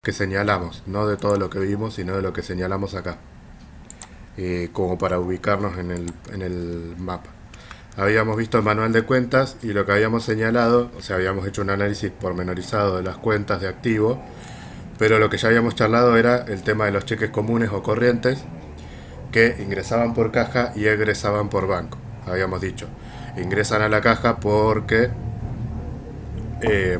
que señalamos, no de todo lo que vimos, sino de lo que señalamos acá, como para ubicarnos en el mapa. Habíamos visto el manual de cuentas y lo que habíamos señalado, o sea, habíamos hecho un análisis pormenorizado de las cuentas de activo, pero lo que ya habíamos charlado era el tema de los cheques comunes o corrientes que ingresaban por caja y egresaban por banco. Habíamos dicho, ingresan a la caja porque eh,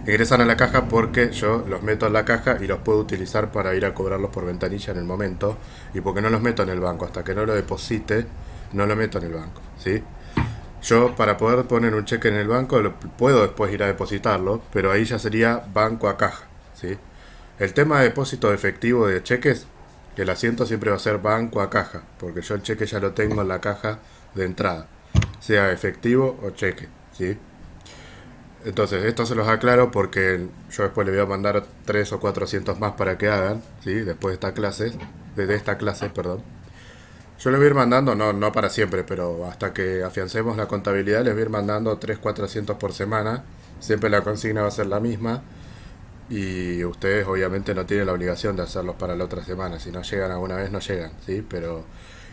ingresan a la caja porque yo los meto en la caja y los puedo utilizar para ir a cobrarlos por ventanilla en el momento, y porque no los meto en el banco hasta que no lo deposite, no lo meto en el banco, ¿sí? Yo para poder poner un cheque en el banco puedo después ir a depositarlo, pero ahí ya sería banco a caja, ¿sí? El tema de depósito de efectivo de cheques, el asiento siempre va a ser banco a caja, porque yo el cheque ya lo tengo en la caja de entrada, sea efectivo o cheque, ¿sí? Entonces, esto se los aclaro porque yo después le voy a mandar 3 o 400 más para que hagan, ¿sí? Después de esta clase, perdón. Yo les voy a ir mandando, no para siempre, pero hasta que afiancemos la contabilidad, les voy a ir mandando 3 400 por semana. Siempre la consigna va a ser la misma y ustedes obviamente no tienen la obligación de hacerlos para la otra semana. Si no llegan alguna vez, no llegan, ¿sí? Pero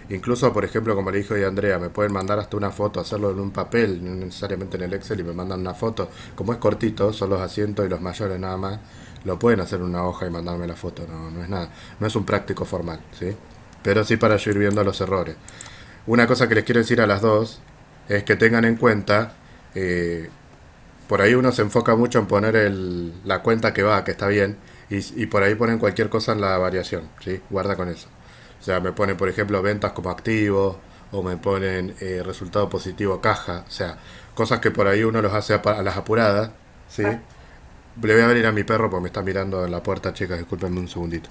incluso, por ejemplo, como le dijo de Andrea, me pueden mandar hasta una foto, hacerlo en un papel, no necesariamente en el Excel, y me mandan una foto. Como es cortito, son los asientos y los mayores nada más, lo pueden hacer en una hoja y mandarme la foto, no es nada, no es un práctico formal, ¿sí? Pero sí para yo ir viendo los errores. Una cosa que les quiero decir a las dos es que tengan en cuenta, eh, por ahí uno se enfoca mucho en poner la cuenta que va, que está bien, y por ahí ponen cualquier cosa en la variación, ¿sí? Guarda con eso. O sea, me ponen, por ejemplo, ventas como activo, o me ponen resultado positivo caja, o sea, cosas que por ahí uno los hace a las apuradas, ¿sí? Le voy a abrir a mi perro porque me está mirando en la puerta, chicas, discúlpenme un segundito.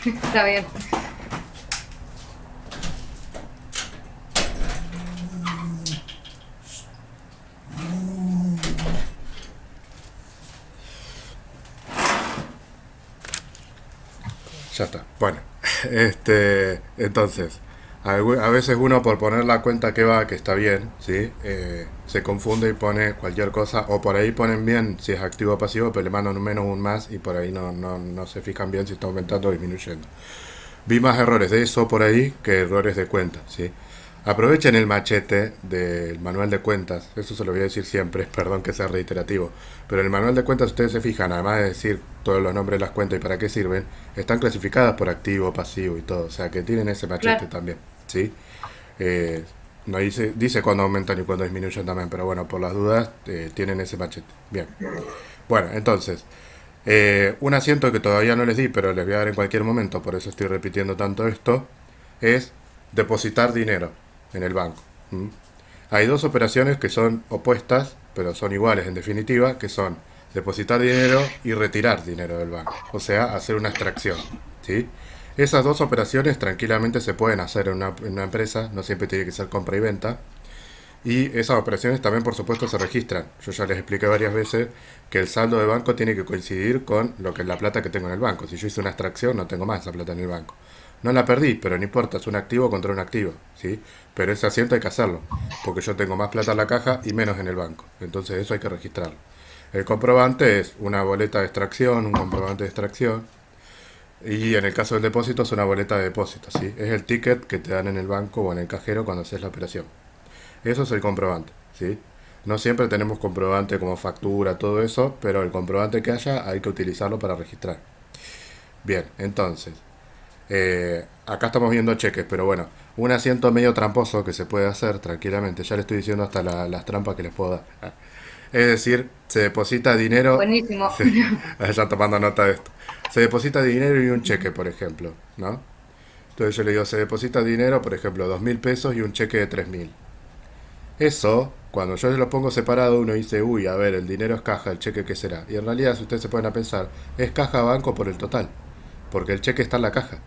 Está bien. Ya está. Bueno, entonces, a veces uno por poner la cuenta que va, que está bien, ¿sí? Se confunde y pone cualquier cosa, o por ahí ponen bien si es activo o pasivo, pero le mandan un menos o un más y por ahí no se fijan bien si está aumentando o disminuyendo. Vi más errores de eso por ahí que errores de cuenta, ¿sí? Aprovechen el machete del manual de cuentas, eso se lo voy a decir siempre, perdón que sea reiterativo, pero en el manual de cuentas ustedes se fijan, además de decir todos los nombres de las cuentas y para qué sirven, están clasificadas por activo, pasivo y todo, o sea que tienen ese machete Claro. también, ¿sí? Eh, no dice cuándo aumentan y cuándo disminuyen también, pero bueno, por las dudas tienen ese machete. Bien. Bueno, entonces, un asiento que todavía no les di, pero les voy a dar en cualquier momento, por eso estoy repitiendo tanto esto, es depositar dinero en el banco. ¿Mm? Hay dos operaciones que son opuestas, pero son iguales en definitiva, que son depositar dinero y retirar dinero del banco, o sea, hacer una extracción. ¿Sí? Esas dos operaciones tranquilamente se pueden hacer en una empresa, no siempre tiene que ser compra y venta, y esas operaciones también, por supuesto, se registran. Yo ya les expliqué varias veces que el saldo de banco tiene que coincidir con lo que es la plata que tengo en el banco. Si yo hice una extracción, no tengo más esa plata en el banco. No la perdí, pero no importa, es un activo contra un activo, ¿sí? Pero ese asiento hay que hacerlo, porque yo tengo más plata en la caja y menos en el banco. Entonces eso hay que registrarlo. El comprobante es una boleta de extracción, un comprobante de extracción, y en el caso del depósito es una boleta de depósito, ¿sí? Es el ticket que te dan en el banco o en el cajero cuando haces la operación. Eso es el comprobante, ¿sí? No siempre tenemos comprobante como factura, todo eso, pero el comprobante que haya hay que utilizarlo para registrar. Bien, entonces, acá estamos viendo cheques, pero bueno, un asiento medio tramposo que se puede hacer tranquilamente, ya le estoy diciendo hasta las trampas que les puedo dar. Es decir, se deposita dinero, Buenísimo. sí, ya tomando nota de esto, se deposita dinero y un cheque, por ejemplo, ¿no? Entonces yo le digo, se deposita dinero, por ejemplo, 2.000 pesos y un cheque de 3.000. Eso, cuando yo lo pongo separado, uno dice, uy, a ver, el dinero es caja, el cheque qué será. Y en realidad, si ustedes se pueden a pensar, es caja banco por el total, porque el cheque está en la caja.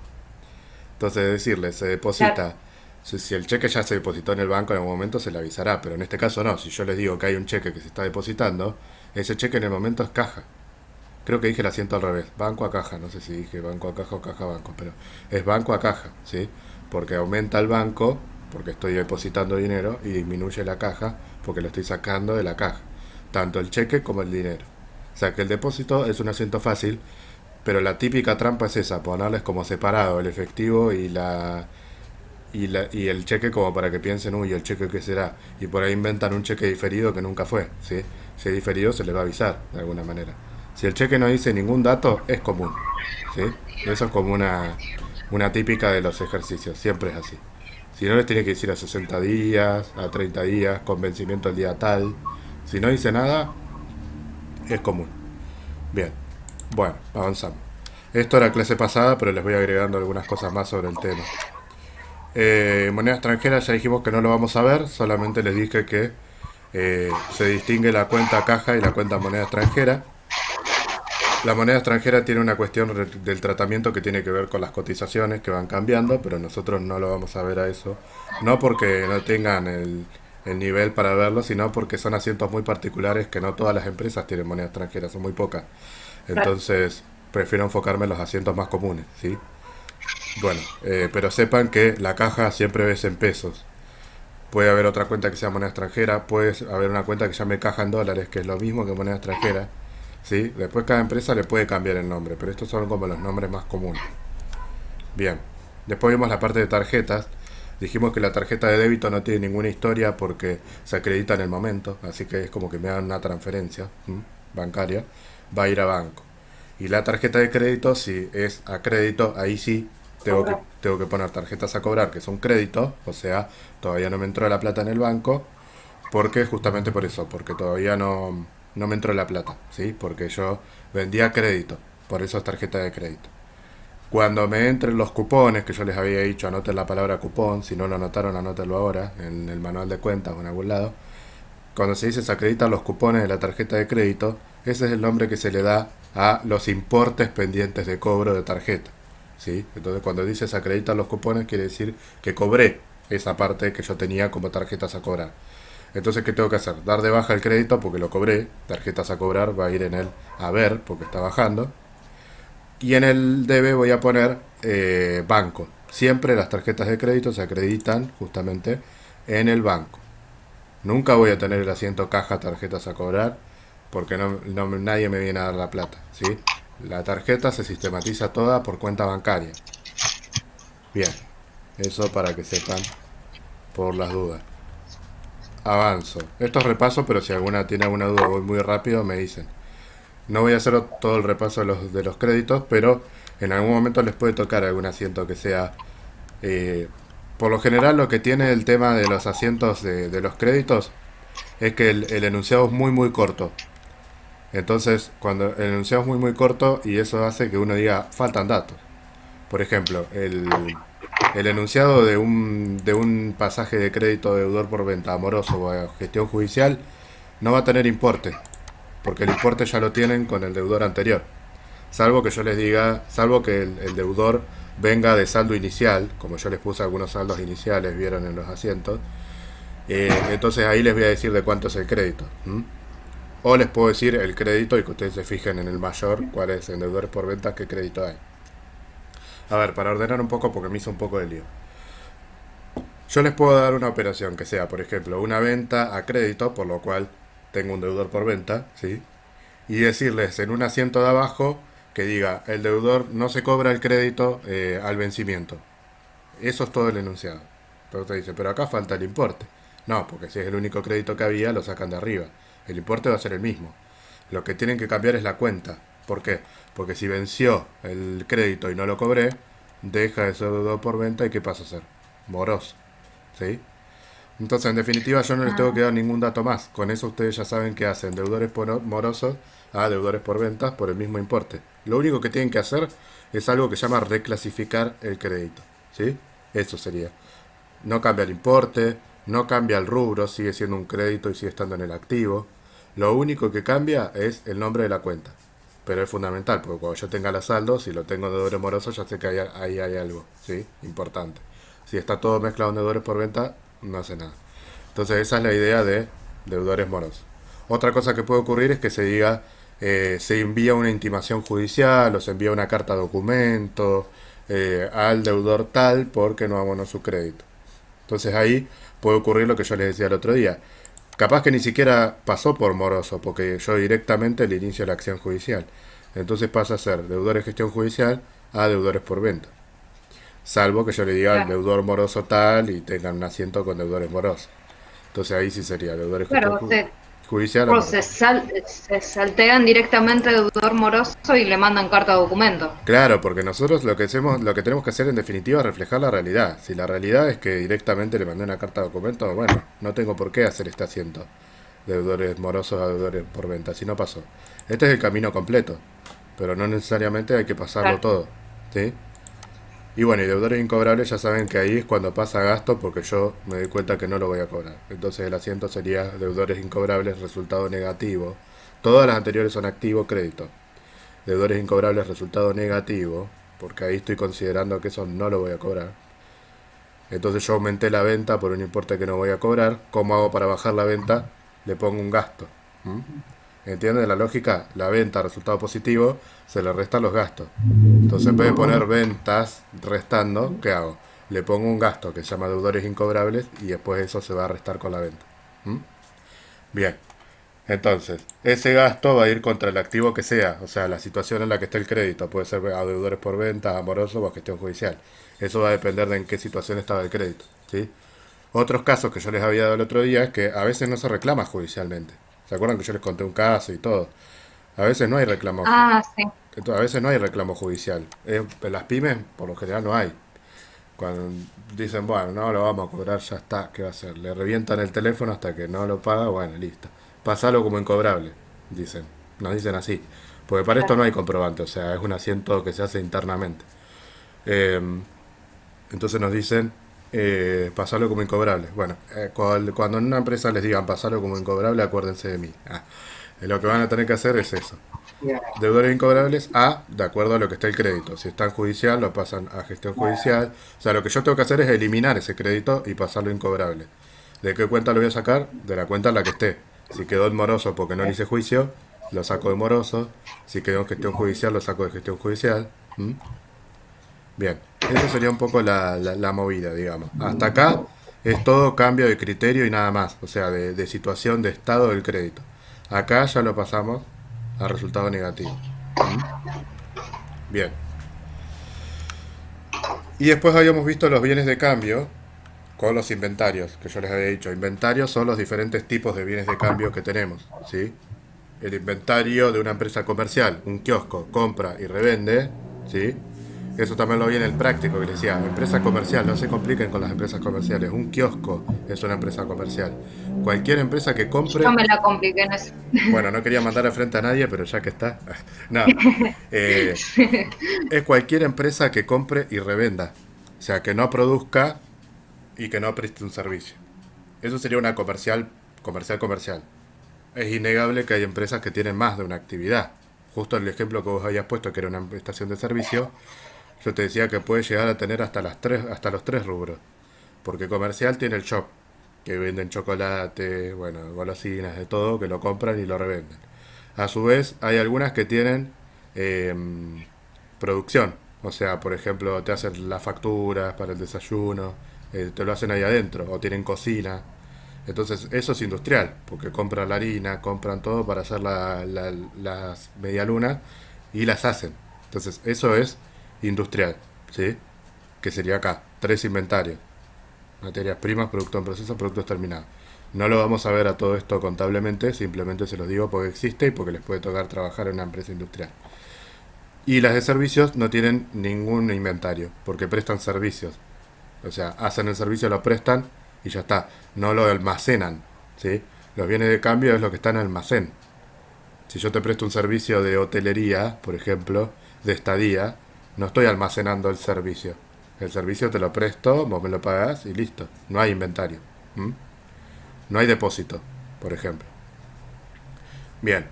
Entonces, decirle, se Claro. deposita, si el cheque ya se depositó en el banco, en algún momento se le avisará, pero en este caso no. Si yo les digo que hay un cheque que se está depositando, ese cheque en el momento es caja. Creo que dije el asiento al revés, banco a caja, no sé si dije banco a caja o caja a banco, pero es banco a caja, ¿sí? Porque aumenta el banco, porque estoy depositando dinero, y disminuye la caja, porque lo estoy sacando de la caja, tanto el cheque como el dinero. O sea que el depósito es un asiento fácil, pero la típica trampa es esa, ponerles como separado el efectivo y el cheque como para que piensen, uy, el cheque qué será. Y por ahí inventan un cheque diferido que nunca fue, ¿sí? Si es diferido se les va a avisar de alguna manera. Si el cheque no dice ningún dato, es común, ¿sí? Eso es como una típica de los ejercicios, siempre es así. Si no les tiene que decir a 60 días, a 30 días, con vencimiento el día tal. Si no dice nada, es común. Bien, bueno, avanzamos. Esto era clase pasada, pero les voy agregando algunas cosas más sobre el tema. Moneda extranjera ya dijimos que no lo vamos a ver, solamente les dije que se distingue la cuenta caja y la cuenta moneda extranjera. La moneda extranjera tiene una cuestión del tratamiento que tiene que ver con las cotizaciones que van cambiando, pero nosotros no lo vamos a ver a eso. No porque no tengan el nivel para verlo, sino porque son asientos muy particulares que no todas las empresas tienen moneda extranjera, son muy pocas. Entonces, prefiero enfocarme en los asientos más comunes, ¿sí? Bueno, pero sepan que la caja siempre es en pesos. Puede haber otra cuenta que sea moneda extranjera, puede haber una cuenta que llame caja en dólares, que es lo mismo que moneda extranjera, ¿sí? Después cada empresa le puede cambiar el nombre, pero estos son como los nombres más comunes. Bien, después vimos la parte de tarjetas. Dijimos que la tarjeta de débito no tiene ninguna historia porque se acredita en el momento, así que es como que me dan una transferencia bancaria, va a ir a banco. Y la tarjeta de crédito, si es a crédito, ahí sí tengo que poner tarjetas a cobrar, que son créditos, o sea, todavía no me entró la plata en el banco, porque justamente por eso, porque todavía no me entró la plata, ¿sí? Porque yo vendía crédito, por eso es tarjeta de crédito. Cuando me entren los cupones, que yo les había dicho, anoten la palabra cupón, si no lo anotaron, anótenlo ahora, en el manual de cuentas o en algún lado. Cuando se dice se acreditan los cupones de la tarjeta de crédito, ese es el nombre que se le da a los importes pendientes de cobro de tarjeta, ¿sí? Entonces cuando dice se acreditan los cupones, quiere decir que cobré esa parte que yo tenía como tarjetas a cobrar. Entonces, ¿qué tengo que hacer? Dar de baja el crédito porque lo cobré, tarjetas a cobrar, va a ir en el a ver porque está bajando. Y en el debe voy a poner banco. Siempre las tarjetas de crédito se acreditan justamente en el banco. Nunca voy a tener el asiento caja tarjetas a cobrar porque nadie me viene a dar la plata, ¿sí? La tarjeta se sistematiza toda por cuenta bancaria. Bien, eso para que sepan por las dudas. Avanzo. Esto es repaso, pero si alguna tiene alguna duda voy muy rápido, me dicen. No voy a hacer todo el repaso de los créditos, pero en algún momento les puede tocar algún asiento que sea... por lo general lo que tiene el tema de los asientos de los créditos es que el enunciado es muy muy corto. Entonces, cuando el enunciado es muy muy corto y eso hace que uno diga, faltan datos. Por ejemplo, el enunciado de un pasaje de crédito deudor por venta amoroso o a gestión judicial no va a tener importe, porque el importe ya lo tienen con el deudor anterior. Salvo que yo les diga, salvo que el deudor venga de saldo inicial, como yo les puse algunos saldos iniciales, vieron en los asientos, entonces ahí les voy a decir de cuánto es el crédito. O les puedo decir el crédito y que ustedes se fijen en el mayor, cuál es en deudores por venta, qué crédito hay. A ver, para ordenar un poco, porque me hizo un poco de lío. Yo les puedo dar una operación que sea, por ejemplo, una venta a crédito, por lo cual tengo un deudor por venta, ¿sí? Y decirles en un asiento de abajo que diga, el deudor no se cobra el crédito al vencimiento. Eso es todo el enunciado. Pero usted dice, pero acá falta el importe. No, porque si es el único crédito que había, lo sacan de arriba. El importe va a ser el mismo. Lo que tienen que cambiar es la cuenta. ¿Por qué? Porque si venció el crédito y no lo cobré, deja de ser deudor por venta y ¿qué pasa a ser? Moroso. ¿Sí? Entonces, en definitiva, yo no les tengo que dar ningún dato más. Con eso ustedes ya saben que hacen deudores morosos a deudores por ventas por el mismo importe. Lo único que tienen que hacer es algo que se llama reclasificar el crédito. ¿Sí? Eso sería. No cambia el importe, no cambia el rubro, sigue siendo un crédito y sigue estando en el activo. Lo único que cambia es el nombre de la cuenta. Pero es fundamental, porque cuando yo tenga la saldo, si lo tengo en deudores morosos, ya sé que ahí hay algo, ¿sí? Importante. Si está todo mezclado en deudores por venta, no hace nada. Entonces esa es la idea de deudores morosos. Otra cosa que puede ocurrir es que se diga, se envía una intimación judicial o se envía una carta documento al deudor tal porque no abonó su crédito. Entonces ahí puede ocurrir lo que yo les decía el otro día. Capaz que ni siquiera pasó por moroso, porque yo directamente le inicio la acción judicial. Entonces pasa a ser deudores de gestión judicial a deudores por venta. Salvo que yo le diga al Claro, deudor moroso tal y tengan un asiento con deudores morosos. Entonces ahí sí sería deudores de gestión claro, judicial a moroso. se saltean directamente deudor moroso y le mandan carta de documento. Claro, porque nosotros lo que hacemos, lo que tenemos que hacer en definitiva es reflejar la realidad. Si la realidad es que directamente le mandé una carta de documento, bueno, no tengo por qué hacer este asiento. Deudores morosos a deudores por venta, si no pasó. Este es el camino completo, pero no necesariamente hay que pasarlo Claro. todo, ¿sí? Y bueno, y deudores incobrables ya saben que ahí es cuando pasa gasto porque yo me doy cuenta que no lo voy a cobrar. Entonces el asiento sería deudores incobrables, resultado negativo. Todas las anteriores son activo, crédito. Deudores incobrables, resultado negativo, porque ahí estoy considerando que eso no lo voy a cobrar. Entonces yo aumenté la venta por un importe que no voy a cobrar. ¿Cómo hago para bajar la venta? Le pongo un gasto. ¿Mm? ¿Entienden la lógica? La venta, resultado positivo, se le restan los gastos. Entonces en vez de poner ventas restando, ¿qué hago? Le pongo un gasto que se llama deudores incobrables y después eso se va a restar con la venta. ¿Mm? Bien. Entonces, ese gasto va a ir contra el activo que sea, o sea, la situación en la que esté el crédito. Puede ser a deudores por venta, amoroso o a gestión judicial. Eso va a depender de en qué situación estaba el crédito. ¿Sí? Otros casos que yo les había dado el otro día es que a veces no se reclama judicialmente. ¿Se acuerdan que yo les conté un caso y todo? A veces no hay reclamo, Ah, sí. a veces no hay reclamo judicial. En las pymes, por lo general, no hay. Cuando dicen, bueno, no lo vamos a cobrar, ya está, ¿qué va a hacer? Le revientan el teléfono hasta que no lo paga, bueno, listo. Pasalo como incobrable, dicen. Nos dicen así. Porque para esto Claro. no hay comprobante, o sea, es un asiento que se hace internamente. Eh, entonces nos dicen, pasalo como incobrable. Bueno, cuando en una empresa les digan pasalo como incobrable, acuérdense de mí. Lo que van a tener que hacer es eso. Deudores incobrables a, de acuerdo a lo que está el crédito. Si está en judicial, lo pasan a gestión judicial. O sea, lo que yo tengo que hacer es eliminar ese crédito y pasarlo incobrable. ¿De qué cuenta lo voy a sacar? De la cuenta en la que esté. Si quedó en moroso porque no le hice juicio, lo saco de moroso. Si quedó en gestión judicial, lo saco de gestión judicial. ¿Mm? Bien, eso sería un poco la movida, digamos. Hasta acá es todo cambio de criterio y nada más. O sea, de situación, de estado del crédito. Acá ya lo pasamos al resultado negativo. ¿Mm? Bien. Y después habíamos visto los bienes de cambio con los inventarios, que yo les había dicho. Inventarios son los diferentes tipos de bienes de cambio que tenemos, ¿sí? El inventario de una empresa comercial, un kiosco, compra y revende, ¿sí? Eso también lo vi en el práctico que les decía, empresa comercial, no se compliquen con las empresas comerciales. Un kiosco es una empresa comercial. Cualquier empresa que Yo compre, me la compliqué en eso. bueno, no quería mandar al frente a nadie, pero ya que está, no, eh, es cualquier empresa que compre y revenda. O sea, que no produzca y que no preste un servicio. Eso sería una comercial. Es innegable que hay empresas que tienen más de una actividad. Justo el ejemplo que vos habías puesto, que era una estación de servicio, yo te decía que puede llegar a tener hasta los tres rubros. Porque comercial tiene el shop, que venden chocolate, bueno, golosinas, de todo, que lo compran y lo revenden. A su vez, hay algunas que tienen eh, producción. O sea, por ejemplo, te hacen las facturas para el desayuno, te lo hacen ahí adentro, o tienen cocina. Entonces, eso es industrial, porque compran la harina, compran todo para hacer las medialunas y las hacen. Entonces, eso es industrial, ¿sí? Que sería acá, tres inventarios: materias primas, productos en proceso, productos terminados. No lo vamos a ver a todo esto contablemente, simplemente se los digo porque existe y porque les puede tocar trabajar en una empresa industrial. Y las de servicios no tienen ningún inventario, porque prestan servicios. O sea, hacen el servicio, lo prestan y ya está. No lo almacenan, ¿sí? Los bienes de cambio es lo que está en almacén. Si yo te presto un servicio de hotelería, por ejemplo, de estadía, no estoy almacenando el servicio. El servicio te lo presto, vos me lo pagás y listo. No hay inventario. ¿Mm? No hay depósito, por ejemplo. Bien,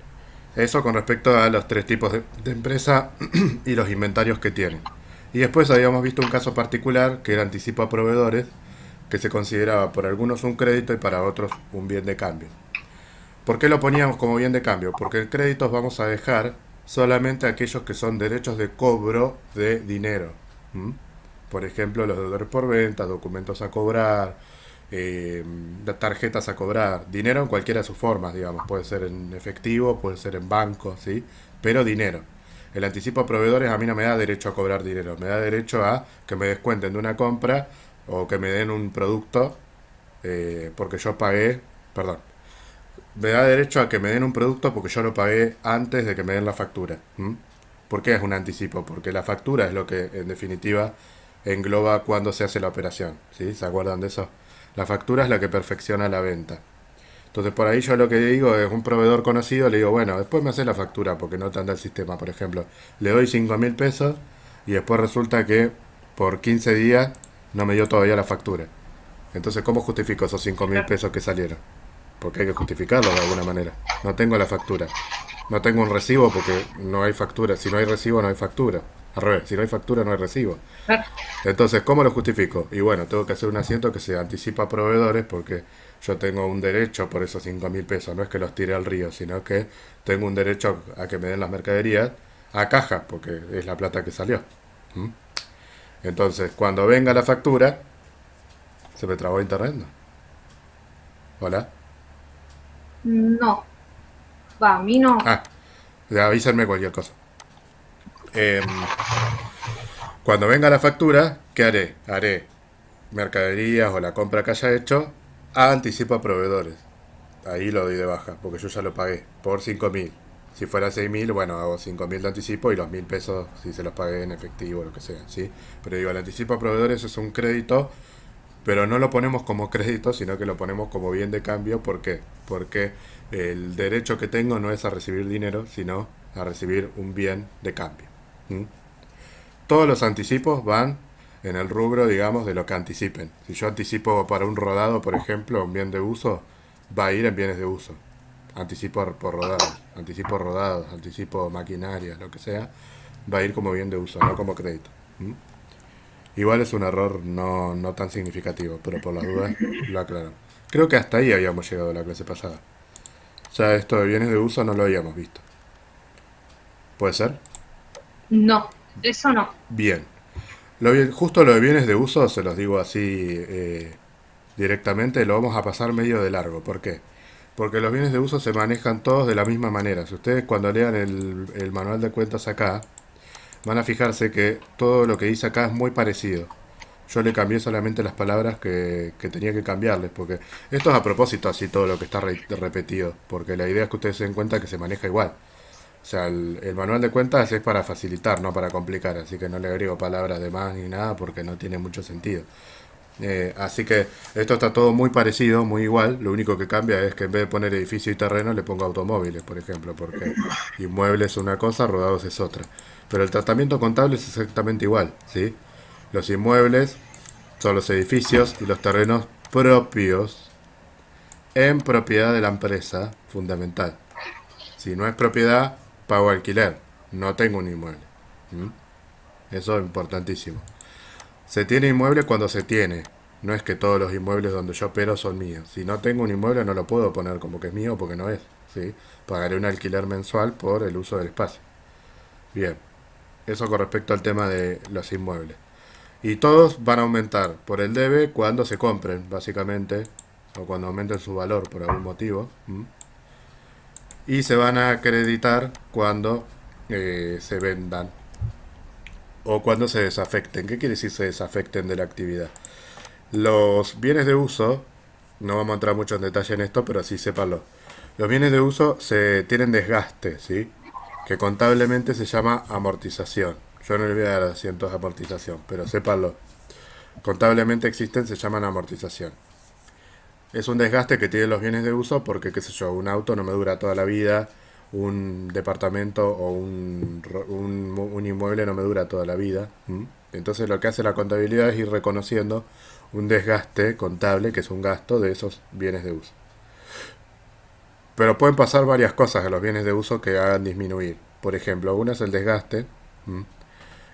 eso con respecto a los tres tipos de empresa y los inventarios que tienen. Y después habíamos visto un caso particular que era anticipo a proveedores, que se consideraba por algunos un crédito y para otros un bien de cambio. ¿Por qué lo poníamos como bien de cambio? Porque en créditos vamos a dejar solamente aquellos que son derechos de cobro de dinero. ¿Mm? Por ejemplo, los deudores por venta, documentos a cobrar, eh, tarjetas a cobrar, dinero en cualquiera de sus formas, digamos, puede ser en efectivo, puede ser en banco, ¿sí? Pero dinero. El anticipo a proveedores a mí no me da derecho a cobrar dinero, me da derecho a que me descuenten de una compra o que me den un producto porque yo pagué, perdón, me da derecho a que me den un producto porque yo lo pagué antes de que me den la factura. ¿M? ¿Por qué es un anticipo? Porque la factura es lo que en definitiva engloba cuando se hace la operación. ¿Sí? ¿Se acuerdan de eso? La factura es la que perfecciona la venta. Entonces por ahí yo lo que digo es un proveedor conocido, le digo, bueno, después me hace la factura porque no te anda el sistema, por ejemplo. Le doy 5.000 pesos y después resulta que por 15 días no me dio todavía la factura. Entonces, ¿cómo justifico esos 5.000 pesos que salieron? Porque hay que justificarlo de alguna manera. No tengo la factura. No tengo un recibo porque no hay factura. Si no hay recibo, no hay factura. Al revés, si no hay factura, no hay recibo. Claro. Entonces, ¿cómo lo justifico? Y bueno, tengo que hacer un asiento que se anticipa a proveedores porque yo tengo un derecho por esos 5.000 pesos. No es que los tire al río, sino que tengo un derecho a que me den las mercaderías a caja, porque es la plata que salió. ¿Mm? Entonces, cuando venga la factura, se me trabó internet, ¿no? Hola. No, va, a mí no. Ah, avísenme cualquier cosa. Em, Cuando venga la factura, ¿qué haré? Haré mercaderías o la compra que haya hecho a anticipo a proveedores. Ahí lo doy de baja, porque yo ya lo pagué por 5.000. Si fuera 6.000, bueno, hago 5.000 de anticipo y los 1.000 pesos si se los pagué en efectivo o lo que sea, ¿sí? Pero digo, el anticipo a proveedores es un crédito, pero no lo ponemos como crédito, sino que lo ponemos como bien de cambio. ¿Por qué? Porque el derecho que tengo no es a recibir dinero, sino a recibir un bien de cambio. ¿Mm? Todos los anticipos van en el rubro, digamos, de lo que anticipen. Si yo anticipo para un rodado, por ejemplo, un bien de uso, va a ir en bienes de uso. Anticipo por rodados, anticipo maquinaria, lo que sea, va a ir como bien de uso, no como crédito. ¿Mm? Igual es un error no tan significativo, pero por las dudas lo aclaramos. Creo que hasta ahí habíamos llegado la clase pasada. Ya esto de bienes de uso no lo habíamos visto. ¿Puede ser? No, eso no. Bien. Justo lo de bienes de uso, se los digo así directamente, lo vamos a pasar medio de largo. ¿Por qué? Porque los bienes de uso se manejan todos de la misma manera. Si ustedes cuando lean el manual de cuentas acá, van a fijarse que todo lo que dice acá es muy parecido. Yo le cambié solamente las palabras que tenía que cambiarles, porque esto es a propósito así todo lo que está repetido, porque la idea es que ustedes se den cuenta que se maneja igual. O sea, el manual de cuentas es para facilitar, no para complicar, así que no le agrego palabras de más ni nada porque no tiene mucho sentido. Así que esto está todo muy parecido, muy igual. Lo único que cambia es que en vez de poner edificio y terreno le pongo automóviles, por ejemplo, porque inmuebles es una cosa, rodados es otra. Pero el tratamiento contable es exactamente igual, ¿sí? Los inmuebles son los edificios y los terrenos propios en propiedad de la empresa, fundamental. Si no es propiedad, pago alquiler. No tengo un inmueble. ¿Mm? Eso es importantísimo. Se tiene inmueble cuando se tiene. No es que todos los inmuebles donde yo opero son míos. Si no tengo un inmueble no lo puedo poner como que es mío porque no es. ¿Sí? Pagaré un alquiler mensual por el uso del espacio. Bien. Eso con respecto al tema de los inmuebles. Y todos van a aumentar por el debe cuando se compren, básicamente. O cuando aumenten su valor por algún motivo. ¿Mm? Y se van a acreditar cuando se vendan o cuando se desafecten. ¿Qué quiere decir se desafecten de la actividad? Los bienes de uso, no vamos a entrar mucho en detalle en esto, pero sí sépanlo. Los bienes de uso se tienen desgaste, ¿sí? Que contablemente se llama amortización. Yo no le voy a dar asientos de amortización, pero sépanlo. Contablemente existen, se llaman amortización. Es un desgaste que tienen los bienes de uso porque, qué sé yo, un auto no me dura toda la vida, un departamento o un inmueble no me dura toda la vida. ¿M? Entonces lo que hace la contabilidad es ir reconociendo un desgaste contable, que es un gasto de esos bienes de uso. Pero pueden pasar varias cosas en los bienes de uso que hagan disminuir. Por ejemplo, una es el desgaste, ¿m?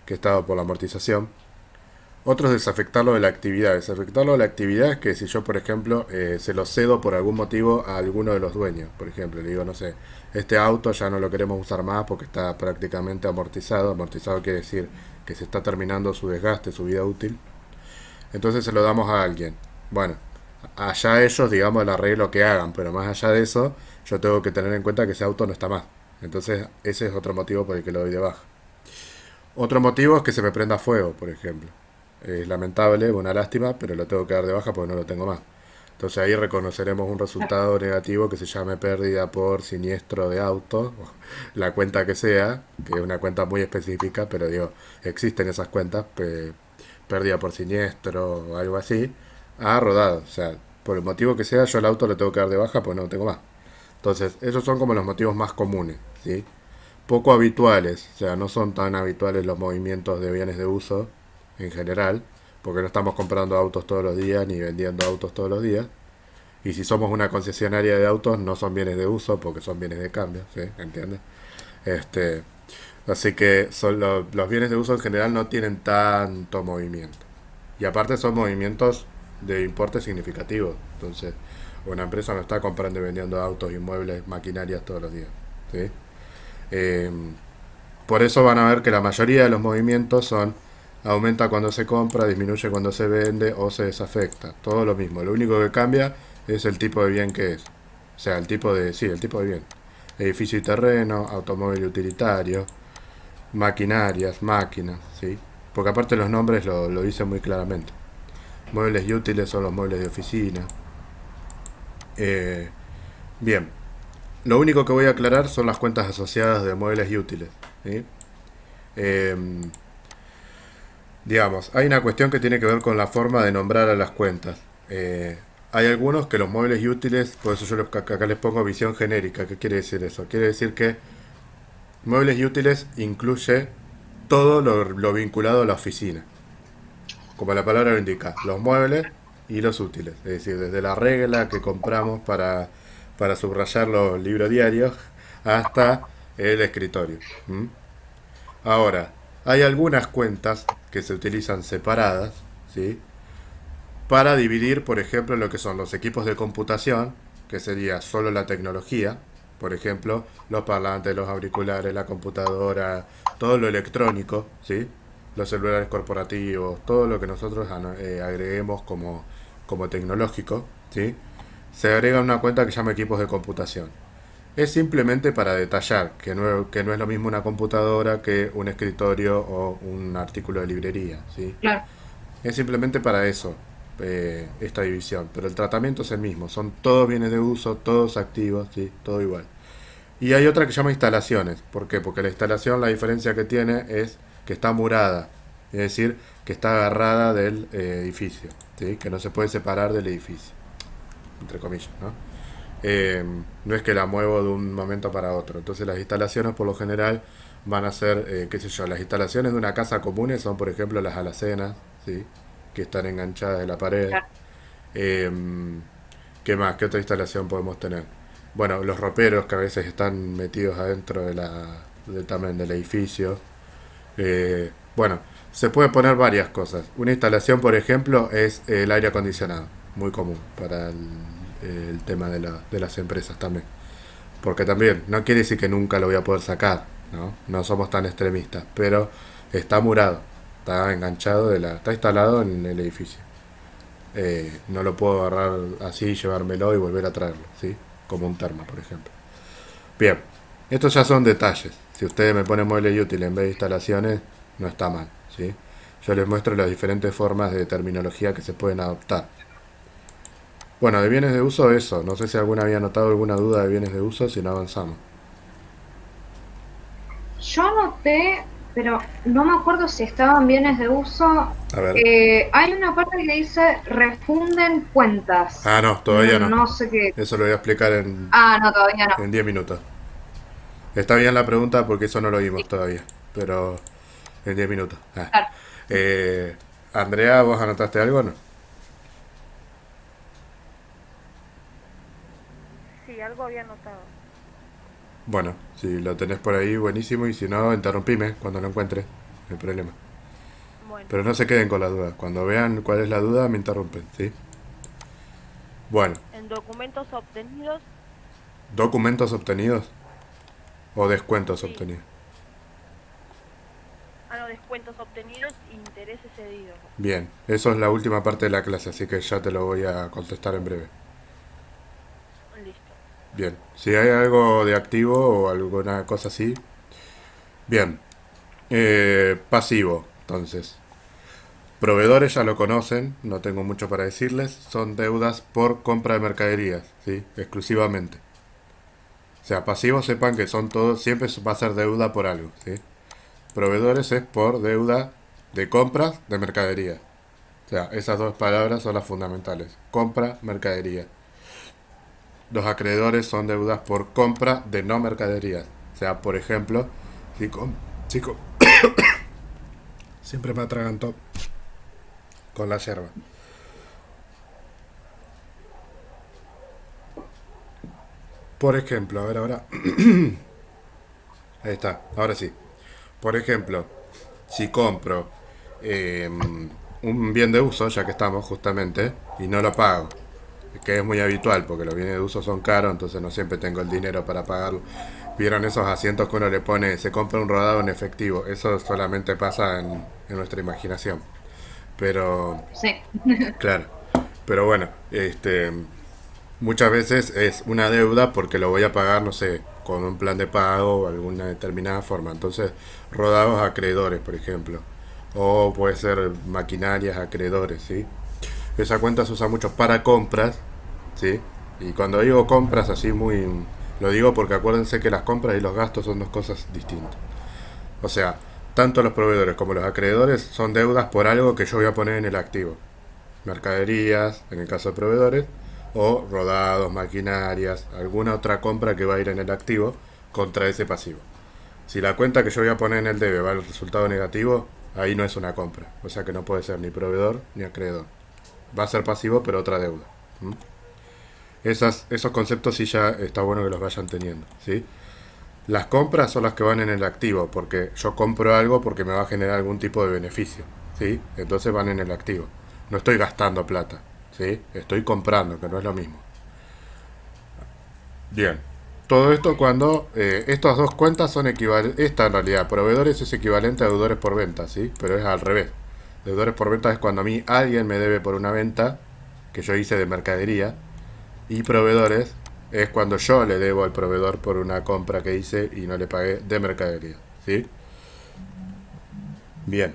Que está dado por la amortización. Otro es desafectarlo de la actividad. Desafectarlo de la actividad es que si yo, por ejemplo, se lo cedo por algún motivo a alguno de los dueños. Por ejemplo, le digo, no sé, este auto ya no lo queremos usar más porque está prácticamente amortizado. Amortizado quiere decir que se está terminando su desgaste, su vida útil. Entonces se lo damos a alguien. Bueno, Allá ellos, digamos, el arreglo que hagan, pero más allá de eso, yo tengo que tener en cuenta que ese auto no está más. Entonces, ese es otro motivo por el que lo doy de baja. Otro motivo es que se me prenda fuego, por ejemplo. Es lamentable, una lástima, pero lo tengo que dar de baja porque no lo tengo más. Entonces ahí reconoceremos un resultado negativo que se llame pérdida por siniestro de auto, la cuenta que sea, que es una cuenta muy específica, pero digo, existen esas cuentas, pérdida por siniestro o algo así, ha rodado. O sea, por el motivo que sea, yo el auto lo tengo que dar de baja porque no lo tengo más. Entonces, esos son como los motivos más comunes, ¿sí? Poco habituales, o sea, no son tan habituales los movimientos de bienes de uso en general, porque no estamos comprando autos todos los días ni vendiendo autos todos los días. Y si somos una concesionaria de autos, no son bienes de uso porque son bienes de cambio, ¿sí? ¿Entiendes? Este, así que son los bienes de uso en general no tienen tanto movimiento. Y aparte son movimientos de importe significativo. Entonces, una empresa no está comprando y vendiendo autos, inmuebles, maquinarias todos los días, ¿sí? Eh, por eso van a ver que la mayoría de los movimientos son aumenta cuando se compra, disminuye cuando se vende o se desafecta. Todo lo mismo. Lo único que cambia es el tipo de bien que es. O sea, el tipo de bien. Edificio y terreno, automóvil utilitario, maquinarias, máquinas, ¿sí? Porque aparte los nombres lo dicen muy claramente. Muebles y útiles son los muebles de oficina. Eh, bien, lo único que voy a aclarar son las cuentas asociadas de muebles y útiles, ¿sí? Eh, digamos, hay una cuestión que tiene que ver con la forma de nombrar a las cuentas. Hay algunos que los muebles y útiles, por eso yo acá les pongo visión genérica. ¿Qué quiere decir eso? Quiere decir que muebles y útiles incluye todo lo vinculado a la oficina. Como la palabra lo indica, los muebles y los útiles. Es decir, desde la regla que compramos para subrayar los libros diarios hasta el escritorio. ¿Mm? Ahora, hay algunas cuentas que se utilizan separadas, ¿sí? Para dividir, por ejemplo, lo que son los equipos de computación, que sería solo la tecnología, por ejemplo, los parlantes, los auriculares, la computadora, todo lo electrónico, ¿sí? Los celulares corporativos, todo lo que nosotros agreguemos como tecnológico, ¿sí? Se agrega una cuenta que se llama equipos de computación. Es simplemente para detallar que no es lo mismo una computadora que un escritorio o un artículo de librería, ¿sí? Claro. Es simplemente para eso, esta división. Pero el tratamiento es el mismo. Son todos bienes de uso, todos activos, ¿sí? Todo igual. Y hay otra que se llama instalaciones. ¿Por qué? Porque la instalación, la diferencia que tiene es que está murada. Es decir, que está agarrada del edificio, ¿sí? Que no se puede separar del edificio. Entre comillas, ¿no? No es que la muevo de un momento para otro. Entonces las instalaciones por lo general van a ser, qué sé yo, las instalaciones de una casa comunes son por ejemplo las alacenas, ¿sí? Que están enganchadas de la pared. Claro. Eh, ¿Qué más? ¿Qué otra instalación podemos tener? Bueno, los roperos que a veces están metidos adentro también del edificio. Bueno, se puede poner varias cosas. Una instalación, por ejemplo, es el aire acondicionado, muy común para el tema de las empresas también. Porque también no quiere decir que nunca lo voy a poder sacar, ¿no? No somos tan extremistas, pero está murado, está enganchado, está instalado en el edificio. No lo puedo agarrar así, llevármelo y volver a traerlo, ¿sí? Como un termo, por ejemplo. Bien, estos ya son detalles. Si ustedes me ponen muebles y útiles en vez de instalaciones, no está mal, ¿sí? Yo les muestro las diferentes formas de terminología que se pueden adoptar. Bueno, de bienes de uso eso. No sé si alguna había notado alguna duda de bienes de uso, si no avanzamos. Yo anoté, pero no me acuerdo si estaban bienes de uso. A ver. Hay una parte que dice refunden cuentas. Ah, no, todavía no. No sé qué. Eso lo voy a explicar en, Ah, no, todavía no. en 10 minutos. Está bien la pregunta porque eso no lo vimos todavía. Pero en 10 minutos. Ah. Claro. Andrea, ¿vos anotaste algo o no? Sí, algo había notado. Bueno, si lo tenés por ahí, buenísimo. Y si no, interrumpime cuando lo encuentres. No hay problema. Bueno, Pero no se queden con la duda. Cuando vean cuál es la duda, me interrumpen, ¿sí? Bueno, en documentos obtenidos, documentos obtenidos o descuentos sí. obtenidos. no, descuentos obtenidos e intereses cedidos. Bien, eso es la última parte de la clase, así que ya te lo voy a contestar en breve. Listo. Bien, si hay algo de activo o alguna cosa así. Bien, pasivo, entonces. Proveedores ya lo conocen, no tengo mucho para decirles. Son deudas por compra de mercaderías, ¿sí? Exclusivamente. O sea, pasivos sepan que son todos, siempre va a ser deuda por algo, ¿sí? Proveedores es por deuda de compras de mercadería. O sea, esas dos palabras son las fundamentales. Compra, mercadería. Los acreedores son deudas por compra de no mercaderías. O sea, por ejemplo, si, si siempre me atraganto con la yerba. Por ejemplo, a ver ahora. Ahí está, ahora sí. Por ejemplo, si compro un bien de uso, ya que estamos justamente, y no lo pago, que es muy habitual porque los bienes de uso son caros, entonces no siempre tengo el dinero para pagarlo. ¿Vieron esos asientos que uno le pone, se compra un rodado en efectivo? Eso solamente pasa en nuestra imaginación. Pero, Sí. claro, pero bueno, muchas veces es una deuda porque lo voy a pagar, no sé, con un plan de pago o alguna determinada forma. Entonces, rodados a acreedores, por ejemplo. O puede ser maquinarias a acreedores, ¿sí? Esa cuenta se usa mucho para compras, ¿sí? Y cuando digo compras así muy... Lo digo porque acuérdense que las compras y los gastos son dos cosas distintas. O sea, tanto los proveedores como los acreedores son deudas por algo que yo voy a poner en el activo. Mercaderías, en el caso de proveedores, o rodados, maquinarias, alguna otra compra que va a ir en el activo contra ese pasivo. Si la cuenta que yo voy a poner en el debe va al resultado negativo, ahí no es una compra. O sea que no puede ser ni proveedor ni acreedor. Va a ser pasivo, pero otra deuda. ¿Mm? Esos conceptos sí ya está bueno que los vayan teniendo, ¿sí? Las compras son las que van en el activo, porque yo compro algo porque me va a generar algún tipo de beneficio, ¿sí? Entonces van en el activo. No estoy gastando plata, ¿sí? Estoy comprando, que no es lo mismo. Bien. Todo esto cuando estas dos cuentas son equivalentes. Esta en realidad, proveedores es equivalente a deudores por venta, ¿sí? Pero es al revés. Deudores por venta es cuando a mí alguien me debe por una venta que yo hice de mercadería. Y proveedores es cuando yo le debo al proveedor por una compra que hice y no le pagué de mercadería, ¿sí? Bien.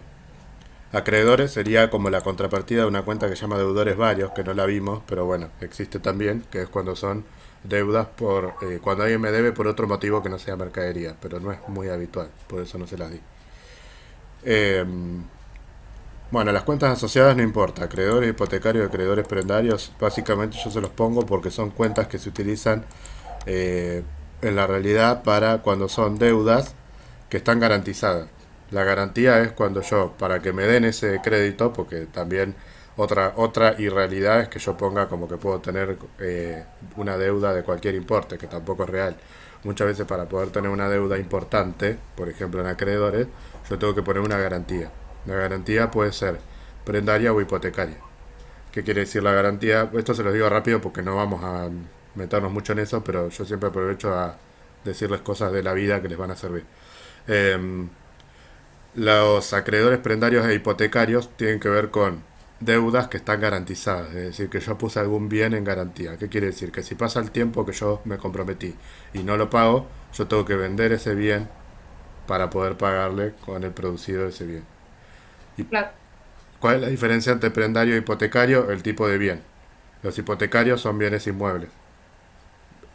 Acreedores sería como la contrapartida de una cuenta que se llama deudores varios, que no la vimos, pero bueno, existe también, que es cuando son deudas por cuando alguien me debe por otro motivo que no sea mercadería, pero no es muy habitual, por eso no se las di. Eh, bueno, las cuentas asociadas no importa, acreedores hipotecarios, acreedores prendarios, básicamente yo se los pongo porque son cuentas que se utilizan en la realidad para cuando son deudas que están garantizadas. La garantía es cuando yo, para que me den ese crédito, porque también otra irrealidad es que yo ponga como que puedo tener una deuda de cualquier importe, que tampoco es real. Muchas veces para poder tener una deuda importante, por ejemplo en acreedores, yo tengo que poner una garantía. La garantía puede ser prendaria o hipotecaria. ¿Qué quiere decir la garantía? Esto se los digo rápido porque no vamos a meternos mucho en eso, pero yo siempre aprovecho a decirles cosas de la vida que les van a servir. Eh, los acreedores prendarios e hipotecarios tienen que ver con deudas que están garantizadas, es decir, que yo puse algún bien en garantía. ¿Qué quiere decir? Que si pasa el tiempo que yo me comprometí y no lo pago, yo tengo que vender ese bien para poder pagarle con el producido de ese bien. ¿Y Claro. cuál es la diferencia entre prendario e hipotecario? El tipo de bien. Los hipotecarios son bienes inmuebles.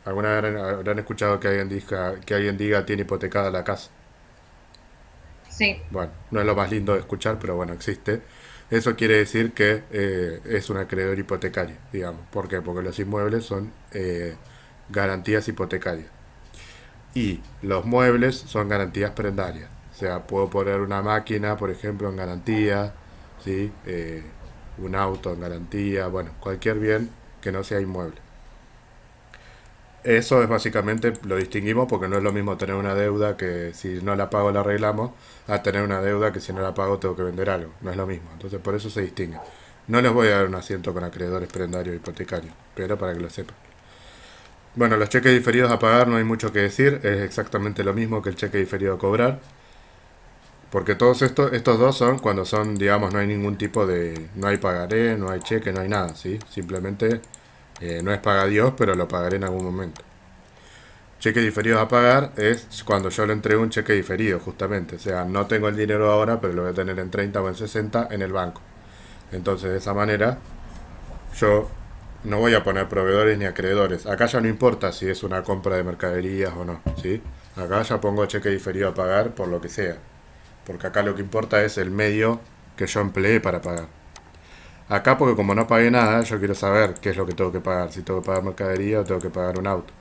¿Alguna vez habrán escuchado que alguien diga tiene hipotecada la casa? Sí. Bueno, no es lo más lindo de escuchar, pero bueno, existe. Eso quiere decir que es un acreedor hipotecario, digamos. ¿Por qué? Porque los inmuebles son garantías hipotecarias. Y los muebles son garantías prendarias. O sea, puedo poner una máquina, por ejemplo, en garantía, ¿sí? Un auto en garantía, bueno, cualquier bien que no sea inmueble. Eso es básicamente, lo distinguimos porque no es lo mismo tener una deuda que si no la pago la arreglamos, a tener una deuda que si no la pago tengo que vender algo. No es lo mismo. Entonces por eso se distingue. No les voy a dar un asiento con acreedores prendarios hipotecarios, pero para que lo sepan. Bueno, los cheques diferidos a pagar no hay mucho que decir, es exactamente lo mismo que el cheque diferido a cobrar. Porque todos estos dos son cuando son, digamos, no hay ningún tipo de, no hay pagaré, no hay cheque, no hay nada, ¿sí? Simplemente no es paga Dios, pero lo pagaré en algún momento. Cheque diferido a pagar es cuando yo le entrego un cheque diferido, justamente. O sea, no tengo el dinero ahora, pero lo voy a tener en 30 o en 60 en el banco. Entonces, de esa manera, yo no voy a poner proveedores ni acreedores. Acá ya no importa si es una compra de mercaderías o no, ¿sí? Acá ya pongo cheque diferido a pagar por lo que sea. Porque acá lo que importa es el medio que yo empleé para pagar. Acá porque como no pagué nada, yo quiero saber qué es lo que tengo que pagar. Si tengo que pagar mercadería o tengo que pagar un auto.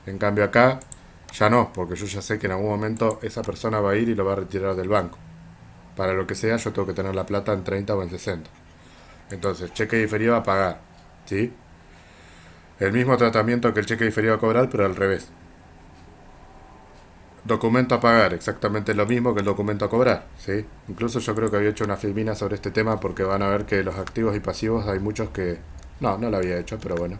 En cambio acá ya no, porque yo ya sé que en algún momento esa persona va a ir y lo va a retirar del banco. Para lo que sea, yo tengo que tener la plata en 30 o en 60. Entonces, cheque diferido a pagar, ¿sí? El mismo tratamiento que el cheque diferido a cobrar, pero al revés. Documento a pagar, exactamente lo mismo que el documento a cobrar, ¿sí? Incluso yo creo que había hecho una filmina sobre este tema porque van a ver que los activos y pasivos hay muchos que... No, no lo había hecho, pero bueno.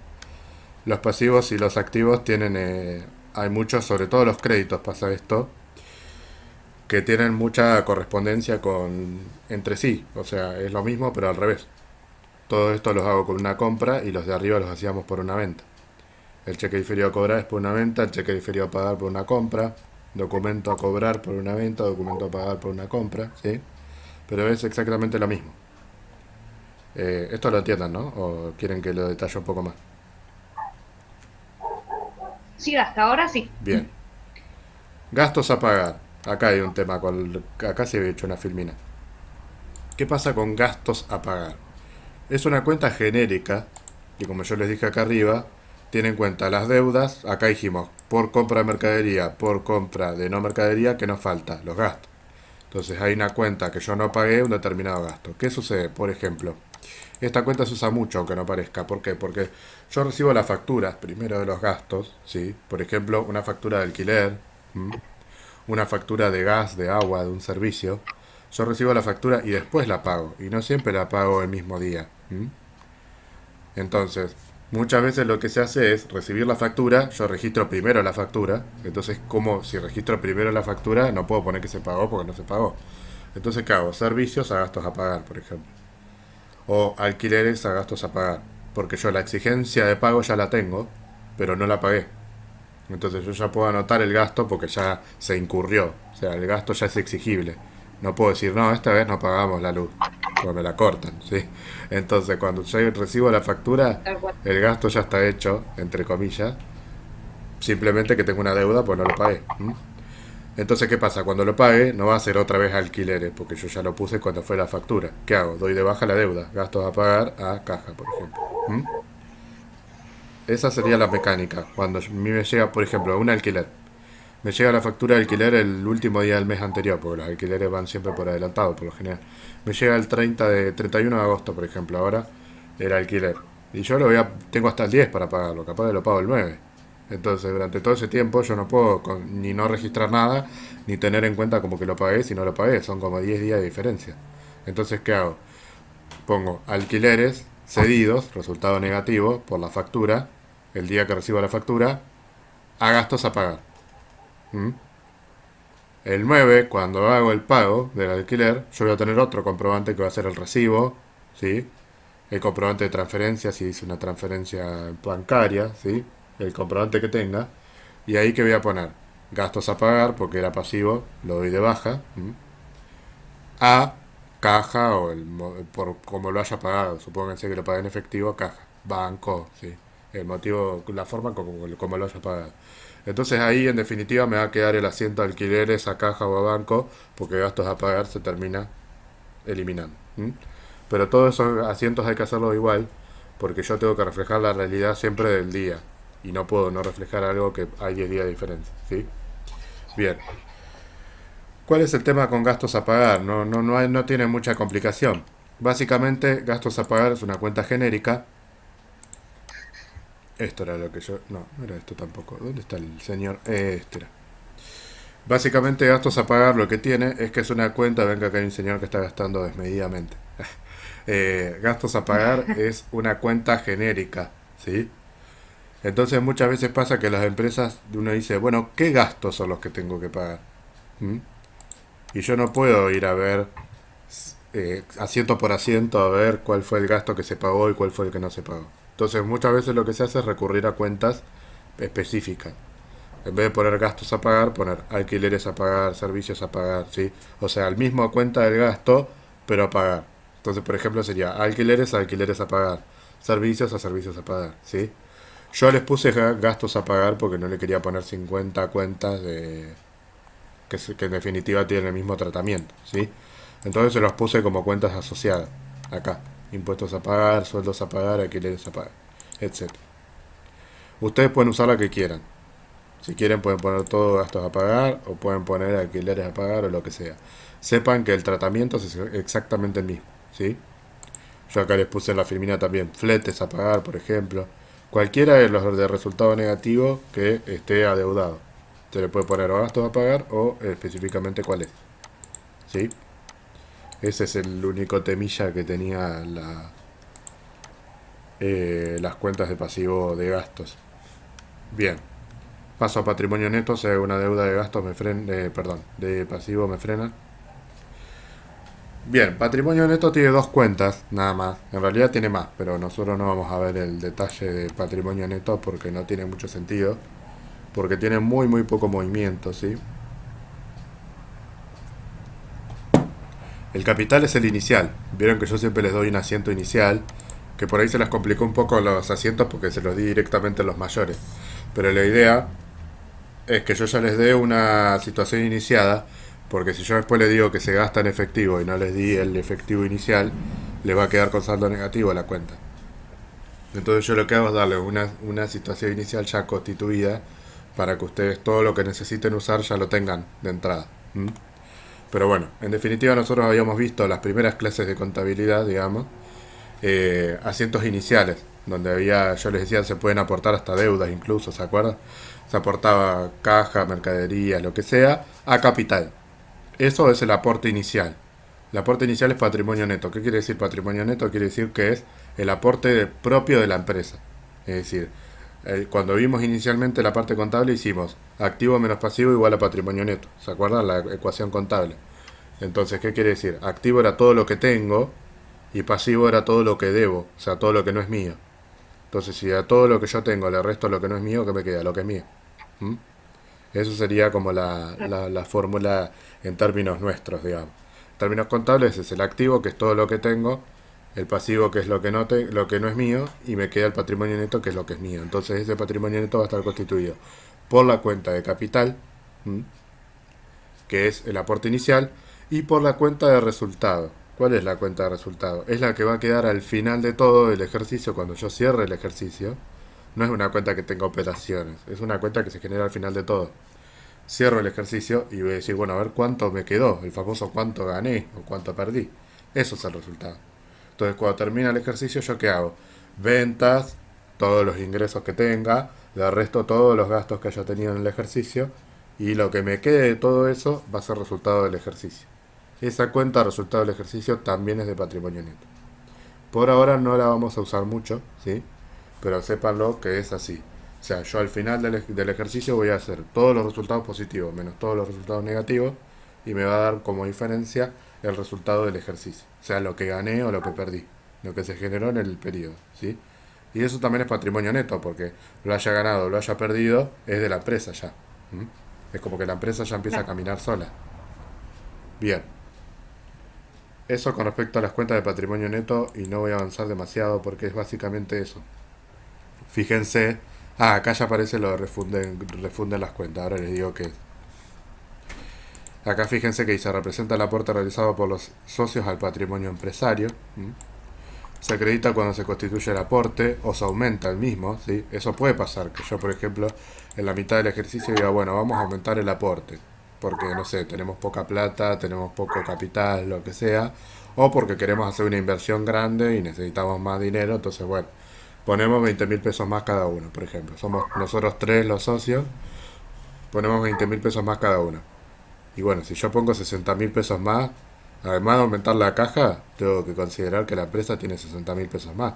Los pasivos y los activos tienen... hay muchos, sobre todo los créditos pasa esto, que tienen mucha correspondencia con entre sí. O sea, es lo mismo, pero al revés. Todo esto los hago con una compra y los de arriba los hacíamos por una venta. El cheque diferido a cobrar es por una venta, el cheque diferido a pagar por una compra, documento a cobrar por una venta, documento a pagar por una compra, ¿sí? Pero es exactamente lo mismo. Esto lo entiendan, ¿no? ¿O quieren que lo detalle un poco más? Sí, hasta ahora sí. Bien. Gastos a pagar. Acá hay un tema, acá se había hecho una filmina. ¿Qué pasa con gastos a pagar? Es una cuenta genérica y como yo les dije acá arriba, tiene en cuenta las deudas, acá dijimos, por compra de mercadería, por compra de no mercadería, que nos falta, los gastos. Entonces hay una cuenta que yo no pagué un determinado gasto. ¿Qué sucede? Por ejemplo, esta cuenta se usa mucho aunque no parezca. ¿Por qué? Porque yo recibo las facturas primero de los gastos, ¿sí? Por ejemplo, una factura de alquiler, ¿m? Una factura de gas, de agua, de un servicio. Yo recibo la factura y después la pago. Y no siempre la pago el mismo día. ¿M? Entonces, muchas veces lo que se hace es recibir la factura, yo registro primero la factura, entonces como si registro primero la factura no puedo poner que se pagó porque no se pagó. Entonces, ¿qué hago? Servicios a gastos a pagar, por ejemplo. O alquileres a gastos a pagar. Porque yo la exigencia de pago ya la tengo, pero no la pagué. Entonces yo ya puedo anotar el gasto porque ya se incurrió. O sea, el gasto ya es exigible. No puedo decir, no, esta vez no pagamos la luz, porque me la cortan, ¿sí? Entonces cuando yo recibo la factura, Tal cual. el gasto ya está hecho, entre comillas. Simplemente que tengo una deuda, pues no lo pagué. ¿M? Entonces, ¿qué pasa? Cuando lo pague, no va a ser otra vez alquileres, porque yo ya lo puse cuando fue la factura. ¿Qué hago? Doy de baja la deuda, gastos a pagar a caja, por ejemplo. ¿M? Esa sería la mecánica. Cuando a mí me llega, por ejemplo, un alquiler. Me llega la factura de alquiler el último día del mes anterior, porque los alquileres van siempre por adelantado, por lo general. Me llega el 31 de agosto, por ejemplo, ahora, el alquiler. Y yo tengo hasta el 10 para pagarlo, capaz de lo pago el 9. Entonces, durante todo ese tiempo yo no puedo ni no registrar nada, ni tener en cuenta como que lo pagué si no lo pagué. Son como 10 días de diferencia. Entonces, ¿qué hago? Pongo alquileres cedidos, resultado negativo, por la factura, el día que recibo la factura, a gastos a pagar. ¿Mm? El 9 cuando hago el pago del alquiler, yo voy a tener otro comprobante que va a ser el recibo, ¿sí? El comprobante de transferencia, si hice una transferencia bancaria, ¿sí? El comprobante que tenga. Y ahí que voy a poner gastos a pagar, porque era pasivo, lo doy de baja. ¿M? A caja o por como lo haya pagado. Supónganse que lo pagué en efectivo, caja. Banco, ¿sí? El motivo, la forma como lo haya pagado. Entonces ahí en definitiva me va a quedar el asiento de alquileres a caja o a banco, porque gastos a pagar se termina eliminando. ¿M? Pero todos esos asientos hay que hacerlo igual, porque yo tengo que reflejar la realidad siempre del día. Y no puedo no reflejar algo que hay 10 días de diferencia, ¿sí? Bien. ¿Cuál es el tema con gastos a pagar? No tiene mucha complicación. Básicamente, gastos a pagar es una cuenta genérica. Esto era lo que yo... No, no era esto tampoco. ¿Dónde está el señor? Este era. Básicamente, gastos a pagar lo que tiene es que es una cuenta... Venga, acá hay un señor que está gastando desmedidamente. Gastos a pagar es una cuenta genérica, ¿sí? Entonces muchas veces pasa que las empresas, uno dice, bueno, ¿qué gastos son los que tengo que pagar? ¿Mm? Y yo no puedo ir a ver asiento por asiento a ver cuál fue el gasto que se pagó y cuál fue el que no se pagó. Entonces muchas veces lo que se hace es recurrir a cuentas específicas. En vez de poner gastos a pagar, poner alquileres a pagar, servicios a pagar, ¿sí? O sea, el mismo cuenta del gasto, pero a pagar. Entonces, por ejemplo, sería alquileres a alquileres a pagar, servicios a servicios a pagar, ¿sí? Yo les puse gastos a pagar porque no le quería poner 50 cuentas que en definitiva tienen el mismo tratamiento, ¿sí? Entonces se los puse como cuentas asociadas, acá. Impuestos a pagar, sueldos a pagar, alquileres a pagar, etcétera. Ustedes pueden usar la que quieran. Si quieren pueden poner todo gastos a pagar o pueden poner alquileres a pagar o lo que sea. Sepan que el tratamiento es exactamente el mismo, ¿sí? Yo acá les puse en la filmina también fletes a pagar, por ejemplo. Cualquiera de los de resultado negativo que esté adeudado. Se le puede poner o gastos a pagar o específicamente cuál es, ¿sí? Ese es el único temilla que tenía las cuentas de pasivo de gastos. Bien. Paso a patrimonio neto, si hay una deuda de gastos de pasivo me frena. Bien, patrimonio neto tiene dos cuentas, nada más. En realidad tiene más, pero nosotros no vamos a ver el detalle de patrimonio neto porque no tiene mucho sentido. Porque tiene muy poco movimiento, ¿sí? El capital es el inicial. Vieron que yo siempre les doy un asiento inicial, que por ahí se les complicó un poco los asientos porque se los di directamente a los mayores. Pero la idea es que yo ya les dé una situación iniciada, porque si yo después les digo que se gasta en efectivo y no les di el efectivo inicial, les va a quedar con saldo negativo la cuenta. Entonces yo lo que hago es darle una situación inicial ya constituida para que ustedes todo lo que necesiten usar ya lo tengan de entrada. ¿Mm? Pero bueno, en definitiva nosotros habíamos visto las primeras clases de contabilidad, digamos, asientos iniciales, donde había, yo les decía, se pueden aportar hasta deudas incluso, ¿se acuerdan? Se aportaba caja, mercadería, lo que sea, a capital. Eso es el aporte inicial. El aporte inicial es patrimonio neto. ¿Qué quiere decir patrimonio neto? Quiere decir que es el aporte propio de la empresa. Es decir, cuando vimos inicialmente la parte contable hicimos activo menos pasivo igual a patrimonio neto. ¿Se acuerdan? La ecuación contable. Entonces, ¿qué quiere decir? Activo era todo lo que tengo y pasivo era todo lo que debo, o sea, todo lo que no es mío. Entonces, si a todo lo que yo tengo le resto lo que no es mío, ¿qué me queda? Lo que es mío. ¿Mm? Eso sería como la fórmula en términos nuestros, digamos. En términos contables es el activo, que es todo lo que tengo, el pasivo, que es lo que no es mío, y me queda el patrimonio neto, que es lo que es mío. Entonces ese patrimonio neto va a estar constituido por la cuenta de capital, ¿m? Que es el aporte inicial, y por la cuenta de resultado. ¿Cuál es la cuenta de resultado? Es la que va a quedar al final de todo el ejercicio, cuando yo cierre el ejercicio. No es una cuenta que tenga operaciones, es una cuenta que se genera al final de todo. Cierro el ejercicio y voy a decir, bueno, a ver cuánto me quedó, el famoso cuánto gané o cuánto perdí. Eso es el resultado. Entonces, cuando termina el ejercicio, ¿yo qué hago? Ventas, todos los ingresos que tenga, le resto todos los gastos que haya tenido en el ejercicio, y lo que me quede de todo eso va a ser resultado del ejercicio. Esa cuenta resultado del ejercicio también es de patrimonio neto. Por ahora no la vamos a usar mucho, ¿sí? Pero sépanlo que es así. O sea, yo al final del ejercicio voy a hacer todos los resultados positivos menos todos los resultados negativos y me va a dar como diferencia el resultado del ejercicio. O sea, lo que gané o lo que perdí, lo que se generó en el periodo, ¿sí? Y eso también es patrimonio neto, porque lo haya ganado o lo haya perdido, es de la empresa ya. ¿Mm? Es como que la empresa ya empieza a caminar sola. Bien. Eso con respecto a las cuentas de patrimonio neto, y no voy a avanzar demasiado porque es básicamente eso. Fíjense, acá ya aparece lo de refunden las cuentas, ahora les digo que es. Acá fíjense que dice, representa el aporte realizado por los socios al patrimonio empresario. ¿Mm? Se acredita cuando se constituye el aporte o se aumenta el mismo, ¿sí? Eso puede pasar, que yo por ejemplo en la mitad del ejercicio diga, bueno, vamos a aumentar el aporte, porque no sé, tenemos poca plata, tenemos poco capital, lo que sea, o porque queremos hacer una inversión grande y necesitamos más dinero, entonces bueno, ponemos 20.000 pesos más cada uno, por ejemplo. Somos nosotros tres los socios, ponemos 20.000 pesos más cada uno. Y bueno, si yo pongo 60.000 pesos más, además de aumentar la caja, tengo que considerar que la empresa tiene 60.000 pesos más.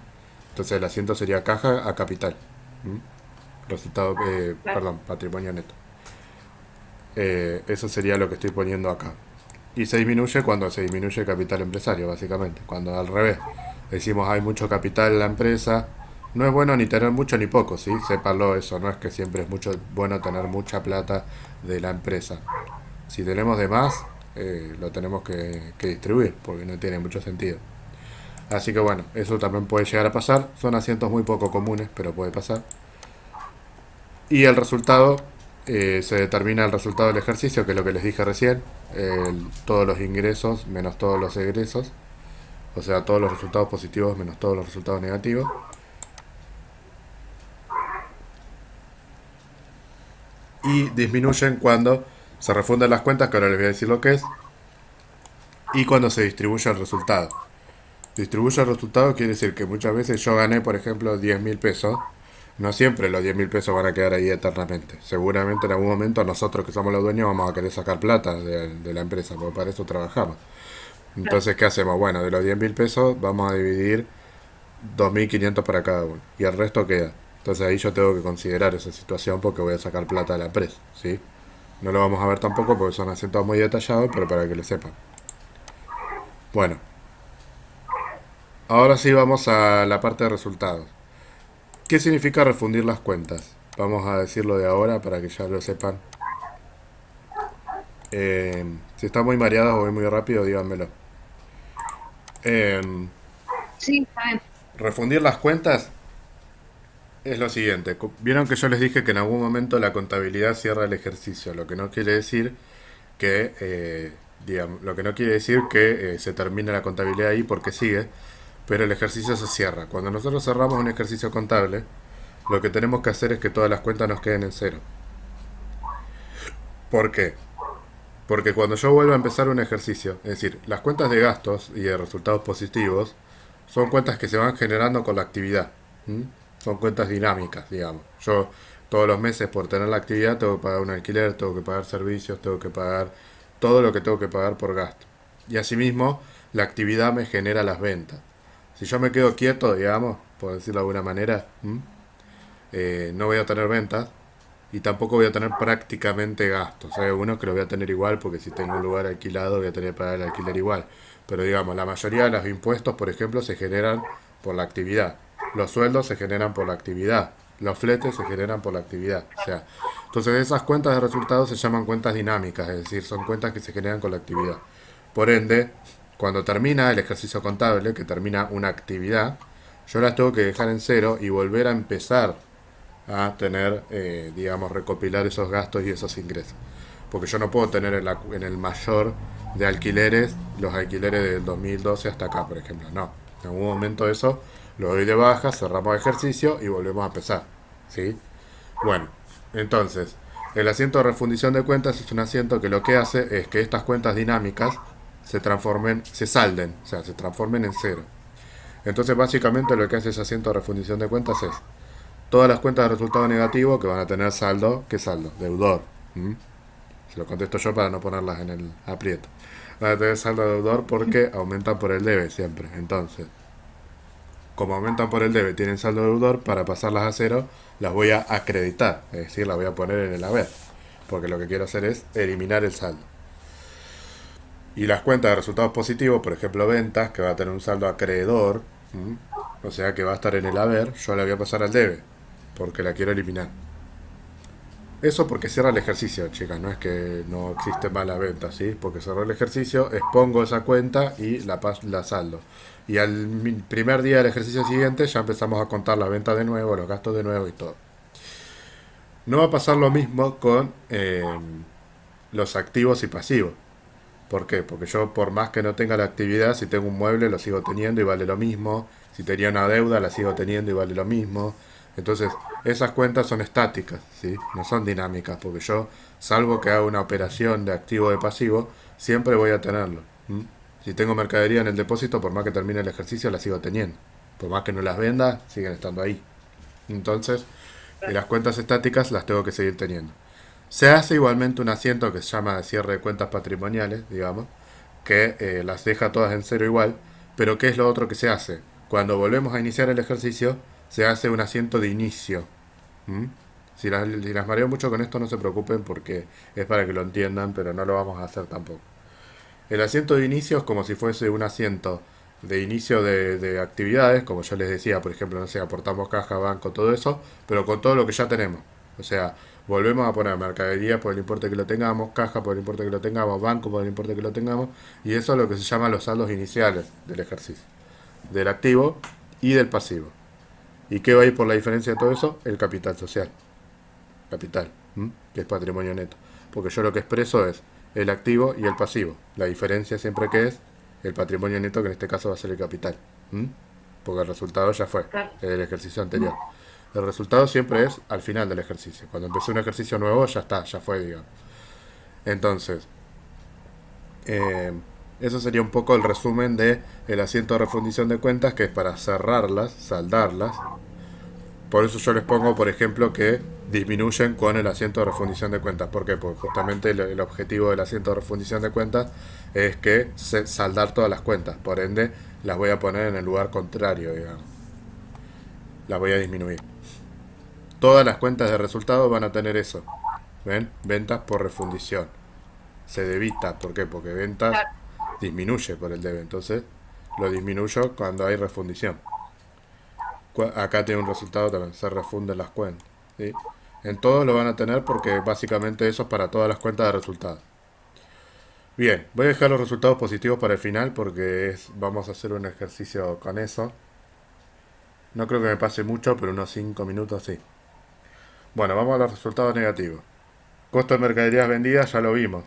Entonces el asiento sería caja a capital. ¿Mm? Resultado, Claro. patrimonio neto. Eso sería lo que estoy poniendo acá. Y se disminuye cuando se disminuye el capital empresario, básicamente. Cuando al revés, decimos hay mucho capital en la empresa, no es bueno ni tener mucho ni poco, ¿sí? Sépanlo eso, no es que siempre es mucho bueno tener mucha plata de la empresa. Si tenemos de más, lo tenemos que distribuir, porque no tiene mucho sentido. Así que bueno, eso también puede llegar a pasar. Son asientos muy poco comunes, pero puede pasar. Y el resultado, se determina el resultado del ejercicio, que es lo que les dije recién. Todos los ingresos menos todos los egresos. O sea, todos los resultados positivos menos todos los resultados negativos. Y disminuyen cuando se refunden las cuentas, que ahora les voy a decir lo que es. Y cuando se distribuye el resultado. Distribuye el resultado quiere decir que muchas veces yo gané, por ejemplo, 10.000 pesos. No siempre los 10.000 pesos van a quedar ahí eternamente. Seguramente en algún momento nosotros que somos los dueños vamos a querer sacar plata de la empresa, porque para eso trabajamos. Entonces, ¿qué hacemos? Bueno, de los 10.000 pesos vamos a dividir 2.500 para cada uno. Y el resto queda. Entonces ahí yo tengo que considerar esa situación porque voy a sacar plata de la empresa, ¿sí? No lo vamos a ver tampoco porque son acentos muy detallados, pero para que lo sepan. Bueno, ahora sí vamos a la parte de resultados. ¿Qué significa refundir las cuentas? Vamos a decirlo de ahora para que ya lo sepan. Si están muy mareadas o voy muy rápido, díganmelo. Eh, Sí, está bien. Refundir las cuentas es lo siguiente. Vieron que yo les dije que en algún momento la contabilidad cierra el ejercicio, lo que no quiere decir que, digamos, lo que no quiere decir que se termine la contabilidad ahí porque sigue, pero el ejercicio se cierra. Cuando nosotros cerramos un ejercicio contable, lo que tenemos que hacer es que todas las cuentas nos queden en cero. ¿Por qué? Porque cuando yo vuelvo a empezar un ejercicio, es decir, las cuentas de gastos y de resultados positivos son cuentas que se van generando con la actividad. ¿Mm? Son cuentas dinámicas, digamos. Yo todos los meses por tener la actividad tengo que pagar un alquiler, tengo que pagar servicios, tengo que pagar todo lo que tengo que pagar por gasto. Y asimismo, la actividad me genera las ventas. Si yo me quedo quieto, digamos, por decirlo de alguna manera, no voy a tener ventas y tampoco voy a tener prácticamente gastos. Hay algunos que lo voy a tener igual porque si tengo un lugar alquilado voy a tener que pagar el alquiler igual. Pero digamos, la mayoría de los impuestos, por ejemplo, se generan por la actividad. Los sueldos se generan por la actividad. Los fletes se generan por la actividad. O sea, entonces esas cuentas de resultados se llaman cuentas dinámicas, es decir, son cuentas que se generan con la actividad. Por ende, cuando termina el ejercicio contable, que termina una actividad, yo las tengo que dejar en cero y volver a empezar a tener, digamos, recopilar esos gastos y esos ingresos. Porque yo no puedo tener en el mayor de alquileres los alquileres del 2012 hasta acá, por ejemplo. No, en algún momento eso lo doy de baja, cerramos ejercicio y volvemos a empezar. ¿Sí? Bueno, entonces, el asiento de refundición de cuentas es un asiento que lo que hace es que estas cuentas dinámicas se transformen, se salden, o sea, se transformen en cero. Entonces, básicamente lo que hace ese asiento de refundición de cuentas es todas las cuentas de resultado negativo que van a tener saldo, ¿qué saldo? Deudor. ¿Mm? Se lo contesto yo para no ponerlas en el aprieto. Van a tener saldo deudor porque aumentan por el debe siempre. Entonces, como aumentan por el debe, tienen saldo deudor, para pasarlas a cero, las voy a acreditar. Es decir, las voy a poner en el haber. Porque lo que quiero hacer es eliminar el saldo. Y las cuentas de resultados positivos, por ejemplo, ventas, que va a tener un saldo acreedor, o sea que va a estar en el haber, yo la voy a pasar al debe, porque la quiero eliminar. Eso porque cierra el ejercicio, chicas, no es que no existe mala venta, ¿sí? Porque cerró el ejercicio, expongo esa cuenta y la saldo. Y al primer día del ejercicio siguiente ya empezamos a contar la venta de nuevo, los gastos de nuevo y todo. No va a pasar lo mismo con los activos y pasivos. ¿Por qué? Porque yo, por más que no tenga la actividad, si tengo un mueble lo sigo teniendo y vale lo mismo. Si tenía una deuda la sigo teniendo y vale lo mismo. Entonces, esas cuentas son estáticas, ¿sí? No son dinámicas, porque yo, salvo que haga una operación de activo o de pasivo, siempre voy a tenerlo. ¿M? Si tengo mercadería en el depósito, por más que termine el ejercicio, la sigo teniendo. Por más que no las venda, siguen estando ahí. Entonces, las cuentas estáticas las tengo que seguir teniendo. Se hace igualmente un asiento que se llama cierre de cuentas patrimoniales, digamos, que las deja todas en cero igual, pero ¿qué es lo otro que se hace? Cuando volvemos a iniciar el ejercicio, se hace un asiento de inicio. ¿Mm? Si las mareo mucho con esto, no se preocupen porque es para que lo entiendan, pero no lo vamos a hacer tampoco. El asiento de inicio es como si fuese un asiento de inicio de actividades, como yo les decía, por ejemplo, no sé, aportamos caja, banco, todo eso, pero con todo lo que ya tenemos. O sea, volvemos a poner mercadería por el importe que lo tengamos, caja por el importe que lo tengamos, banco por el importe que lo tengamos, y eso es lo que se llama los saldos iniciales del ejercicio, del activo y del pasivo. ¿Y qué va a ir por la diferencia de todo eso? El capital social. Capital, ¿m? Que es patrimonio neto. Porque yo lo que expreso es el activo y el pasivo. La diferencia siempre que es el patrimonio neto, que en este caso va a ser el capital. ¿M? Porque el resultado ya fue, Claro. el ejercicio anterior. El resultado siempre es al final del ejercicio. Cuando empecé un ejercicio nuevo, ya está, ya fue, digamos. Entonces, eh, eso sería un poco el resumen de el asiento de refundición de cuentas, que es para cerrarlas, saldarlas. Por eso yo les pongo, por ejemplo, que disminuyen con el asiento de refundición de cuentas. ¿Por qué? Porque justamente el objetivo del asiento de refundición de cuentas es que saldar todas las cuentas. Por ende, las voy a poner en el lugar contrario, digamos. Las voy a disminuir. Todas las cuentas de resultados van a tener eso. ¿Ven? Ventas por refundición. Se debita. ¿Por qué? Porque ventas Claro. disminuye por el debe. Entonces, lo disminuyo cuando hay refundición. Acá tiene un resultado también, se refunden las cuentas, ¿sí? En todos lo van a tener porque básicamente eso es para todas las cuentas de resultados. Bien, voy a dejar los resultados positivos para el final porque vamos a hacer un ejercicio con eso. No creo que me pase mucho, pero unos 5 minutos sí. Bueno, vamos a los resultados negativos. Costo de mercaderías vendidas ya lo vimos.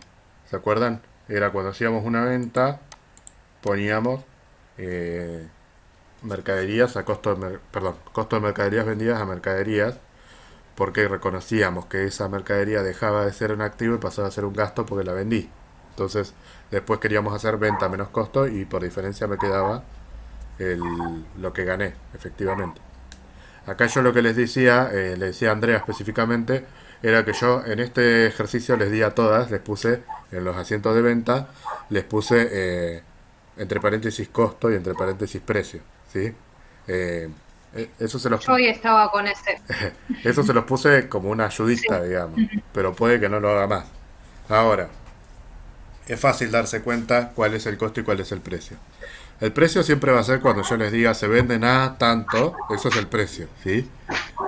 ¿Se acuerdan? Era cuando hacíamos una venta, poníamos mercaderías a costo de mercaderías vendidas a mercaderías, porque reconocíamos que esa mercadería dejaba de ser un activo y pasaba a ser un gasto porque la vendí. Entonces, después queríamos hacer venta menos costo y por diferencia me quedaba lo que gané, efectivamente. Acá yo lo que les decía, le decía a Andrea específicamente, era que yo en este ejercicio les di a todas, les puse en los asientos de venta, les puse entre paréntesis costo y entre paréntesis precio, ¿sí? Eh, eso se los Yo hoy estaba con ese. eso se los puse como una ayudita, Sí. digamos, pero puede que no lo haga más. Ahora, es fácil darse cuenta cuál es el costo y cuál es el precio. El precio siempre va a ser cuando yo les diga se venden a tanto, eso es el precio, ¿sí?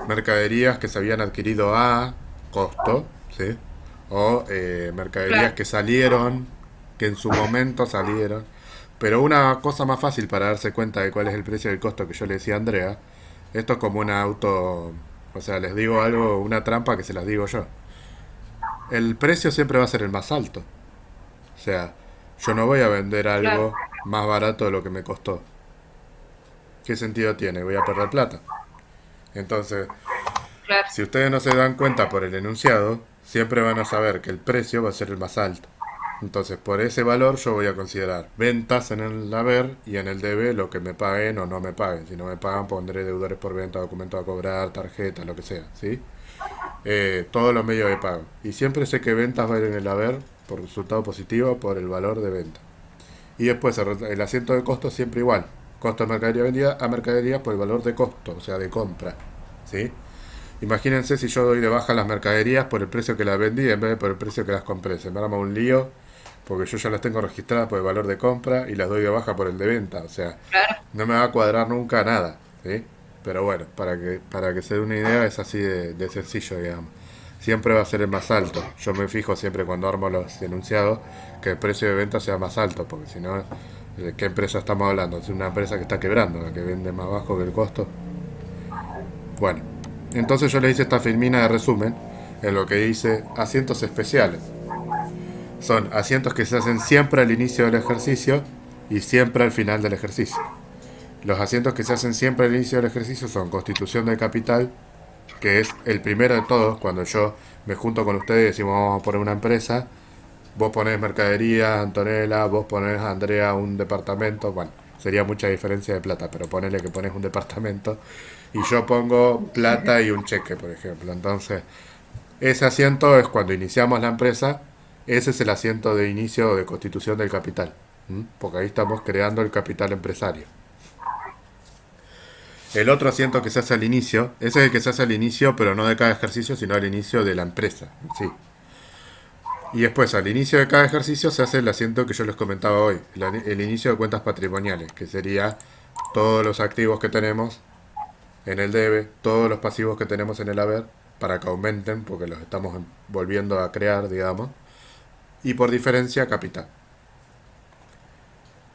Mercaderías que se habían adquirido a costo, ¿sí? O mercaderías Claro. que salieron, que en su momento salieron. Pero una cosa más fácil para darse cuenta de cuál es el precio y el costo que yo le decía a Andrea, esto es como un auto, o sea, les digo algo, una trampa que se las digo yo. El precio siempre va a ser el más alto. O sea, yo no voy a vender Claro. algo más barato de lo que me costó. ¿Qué sentido tiene? Voy a perder plata. Entonces, Claro. si ustedes no se dan cuenta por el enunciado, siempre van a saber que el precio va a ser el más alto. Entonces, por ese valor yo voy a considerar ventas en el haber y en el debe lo que me paguen o no me paguen. Si no me pagan, pondré deudores por venta, documento a cobrar, tarjeta, lo que sea, ¿sí? Todos los medios de pago. Y siempre sé que ventas va a ir en el haber por resultado positivo por el valor de venta. Y después el asiento de costo siempre igual. Costo de mercadería vendida a mercadería por el valor de costo, o sea, de compra, ¿sí? Imagínense si yo doy de baja las mercaderías por el precio que las vendí en vez de por el precio que las compré. Se me arma un lío porque yo ya las tengo registradas por el valor de compra y las doy de baja por el de venta. O sea, Claro. no me va a cuadrar nunca nada, ¿sí? Pero bueno, para que se dé una idea es así de sencillo, digamos. Siempre va a ser el más alto. Yo me fijo siempre cuando armo los enunciados que el precio de venta sea más alto, porque si no, ¿de qué empresa estamos hablando? Es una empresa que está quebrando, la que vende más bajo que el costo. Bueno, entonces yo le hice esta filmina de resumen en lo que dice asientos especiales. Son asientos que se hacen siempre al inicio del ejercicio y siempre al final del ejercicio. Los asientos que se hacen siempre al inicio del ejercicio son constitución del capital, que es el primero de todos. Cuando yo me junto con ustedes y decimos vamos a poner una empresa, vos ponés mercadería, Antonella, vos ponés Andrea un departamento, bueno, sería mucha diferencia de plata, pero ponele que pones un departamento y yo pongo plata y un cheque, por ejemplo. Entonces, ese asiento es cuando iniciamos la empresa, ese es el asiento de inicio o de constitución del capital, ¿m? Porque ahí estamos creando el capital empresario. El otro asiento que se hace al inicio, ese es el que se hace al inicio, pero no de cada ejercicio, sino al inicio de la empresa, sí. Y después, al inicio de cada ejercicio, se hace el asiento que yo les comentaba hoy, el inicio de cuentas patrimoniales, que sería todos los activos que tenemos en el debe, todos los pasivos que tenemos en el haber, para que aumenten, porque los estamos volviendo a crear, digamos, y por diferencia, capital.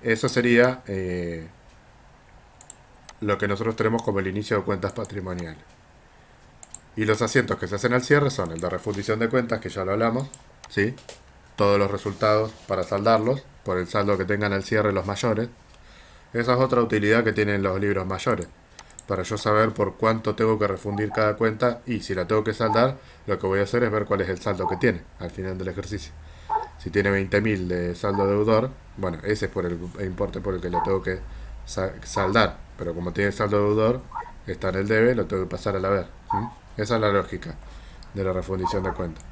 Eso sería lo que nosotros tenemos como el inicio de cuentas patrimoniales. Y los asientos que se hacen al cierre son el de refundición de cuentas, que ya lo hablamos, ¿sí? Todos los resultados para saldarlos, por el saldo que tengan al cierre los mayores. Esa es otra utilidad que tienen los libros mayores, para yo saber por cuánto tengo que refundir cada cuenta, y si la tengo que saldar, lo que voy a hacer es ver cuál es el saldo que tiene al final del ejercicio. Si tiene 20.000 de saldo deudor, bueno, ese es por el importe por el que le tengo que saldar. Pero como tiene saldo deudor, está en el debe, lo tengo que pasar al haber. Esa es la lógica de la refundición de cuentas.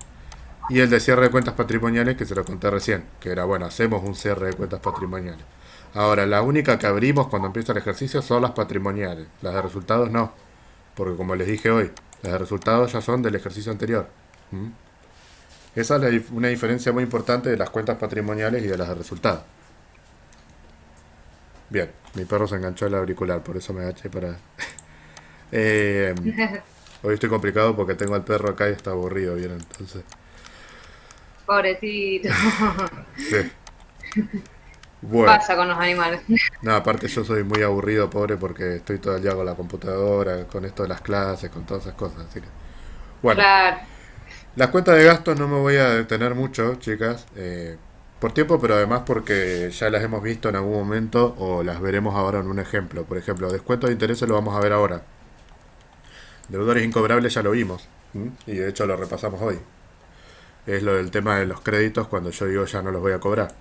Y el de cierre de cuentas patrimoniales, que se lo conté recién, que era, bueno, hacemos un cierre de cuentas patrimoniales. Ahora, la única que abrimos cuando empieza el ejercicio son las patrimoniales. Las de resultados no, porque como les dije hoy, las de resultados ya son del ejercicio anterior. Esa es una diferencia muy importante de las cuentas patrimoniales y de las de resultados. Bien, mi perro se enganchó al auricular, por eso me agaché para... Hoy estoy complicado porque tengo al perro acá y está aburrido, ¿vieron? Entonces... Pobrecito. Sí. Bueno. Pasa con los animales. No, aparte yo soy muy aburrido, pobre, porque estoy todo el día con la computadora, con esto de las clases, con todas esas cosas, así que... Bueno, Claro. las cuentas de gastos no me voy a detener mucho, chicas, por tiempo, pero además porque ya las hemos visto en algún momento o las veremos ahora en un ejemplo. Por ejemplo, descuento de intereses lo vamos a ver ahora. Deudores incobrables ya lo vimos, y de hecho lo repasamos hoy. Es lo del tema de los créditos cuando yo digo ya no los voy a cobrar.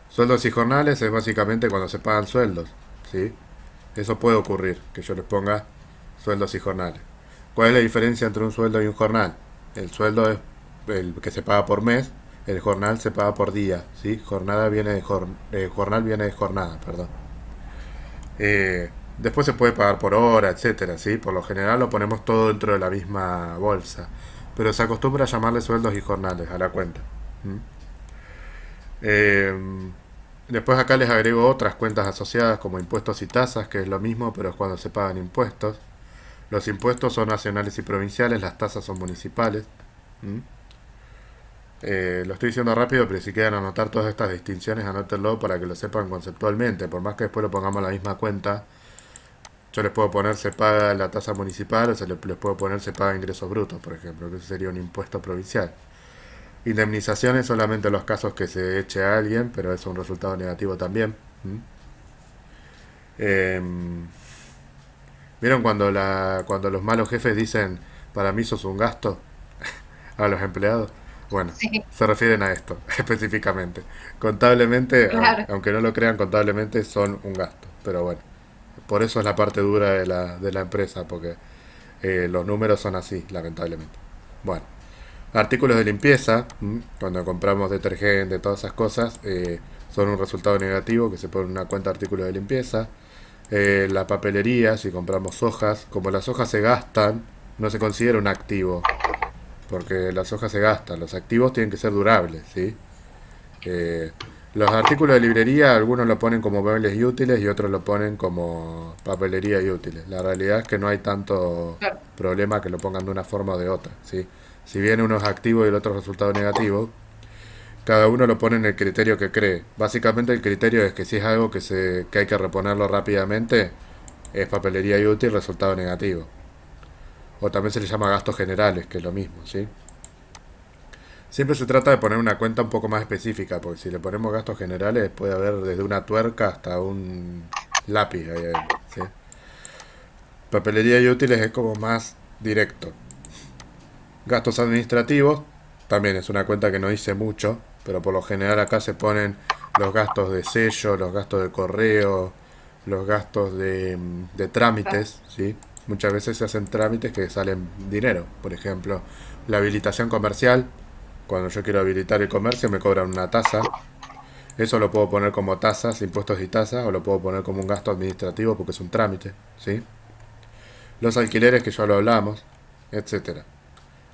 Sueldos y jornales es básicamente cuando se pagan sueldos, ¿sí? Eso puede ocurrir, que yo les ponga sueldos y jornales. ¿Cuál es la diferencia entre un sueldo y un jornal? El sueldo es el que se paga por mes, el jornal se paga por día, ¿sí? Jornada viene de jornal viene de jornada, perdón. Después se puede pagar por hora, etcétera, ¿sí? Por lo general lo ponemos todo dentro de la misma bolsa, pero se acostumbra a llamarle sueldos y jornales a la cuenta. Después acá les agrego otras cuentas asociadas como impuestos y tasas, que es lo mismo, pero es cuando se pagan impuestos. Los impuestos son nacionales y provinciales, las tasas son municipales. Lo estoy diciendo rápido, pero si quieren anotar todas estas distinciones, anótenlo para que lo sepan conceptualmente. Por más que después lo pongamos en la misma cuenta, yo les puedo poner se paga la tasa municipal, o les puedo poner se paga ingresos brutos, por ejemplo, que eso sería un impuesto provincial. Indemnizaciones solamente en los casos que se eche a alguien, pero es un resultado negativo también. ¿Vieron cuando los malos jefes dicen para mí sos un gasto a los empleados? Bueno, Sí, se refieren a esto específicamente. Contablemente, claro. aunque no lo crean, contablemente son un gasto. Pero bueno, por eso es la parte dura de la empresa, porque los números son así, lamentablemente. Bueno, artículos de limpieza, cuando compramos detergente, todas esas cosas, son un resultado negativo que se pone en una cuenta de artículos de limpieza. La papelería, si compramos hojas, como las hojas se gastan, no se considera un activo, porque las hojas se gastan. Los activos tienen que ser durables, ¿sí? Los artículos de librería, algunos lo ponen como muebles y útiles y otros lo ponen como papelería y útiles. La realidad es que no hay tanto Claro. problema que lo pongan de una forma o de otra, ¿sí? Si bien uno es activo y el otro es resultado negativo, cada uno lo pone en el criterio que cree. Básicamente el criterio es que si es algo que hay que reponerlo rápidamente, es papelería y útil, resultado negativo. O también se le llama gastos generales, que es lo mismo, ¿sí? Siempre se trata de poner una cuenta un poco más específica, porque si le ponemos gastos generales puede haber desde una tuerca hasta un lápiz ahí adentro, ¿sí? Papelería y útiles es como más directo. Gastos administrativos, también es una cuenta que no dice mucho, pero por lo general acá se ponen los gastos de sello, los gastos de correo, los gastos de trámites, ¿sí? Muchas veces se hacen trámites que salen dinero. Por ejemplo, la habilitación comercial, cuando yo quiero habilitar el comercio me cobran una tasa. Eso lo puedo poner como tasas, impuestos y tasas, o lo puedo poner como un gasto administrativo porque es un trámite, ¿sí? Los alquileres, que ya lo hablamos, etcétera.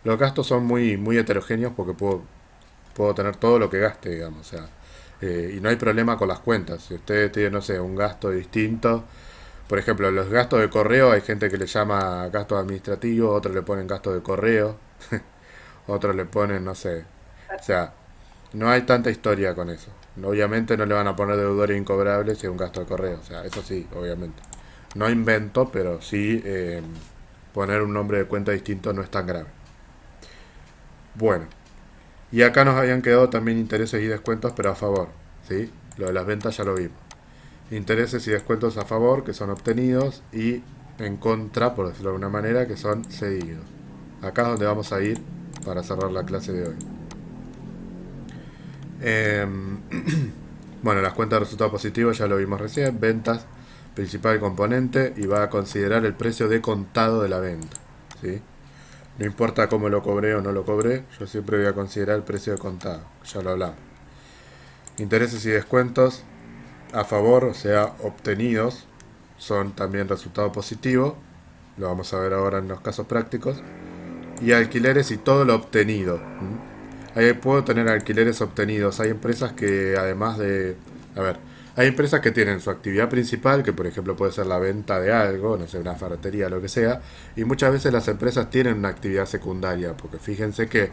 Los gastos son muy, muy heterogéneos porque puedo tener todo lo que gaste, digamos, o sea, y no hay problema con las cuentas. Si usted tiene, no sé, un gasto distinto, por ejemplo, los gastos de correo, hay gente que le llama gastos administrativos, otros le ponen gastos de correo, otros le ponen, no sé, o sea, no hay tanta historia con eso. Obviamente no le van a poner deudores incobrables si es un gasto de correo, o sea, eso sí, obviamente. No invento, pero sí poner un nombre de cuenta distinto no es tan grave. Bueno, y acá nos habían quedado también intereses y descuentos, pero a favor, ¿sí? Lo de las ventas ya lo vimos. Intereses y descuentos a favor, que son obtenidos, y en contra, por decirlo de alguna manera, que son cedidos. Acá es donde vamos a ir para cerrar la clase de hoy. Eh, bueno, las cuentas de resultados positivos ya lo vimos recién. Ventas, principal componente, y va a considerar el precio de contado de la venta, ¿sí? No importa cómo lo cobré o no lo cobré, yo siempre voy a considerar el precio de contado, ya lo hablamos. Intereses y descuentos a favor, o sea, obtenidos, son también resultado positivo, lo vamos a ver ahora en los casos prácticos. Y alquileres y todo lo obtenido. Ahí puedo tener alquileres obtenidos. Hay empresas que además de... A ver, hay empresas que tienen su actividad principal, que por ejemplo puede ser la venta de algo, no sé, una ferretería, lo que sea. Y muchas veces las empresas tienen una actividad secundaria, porque fíjense que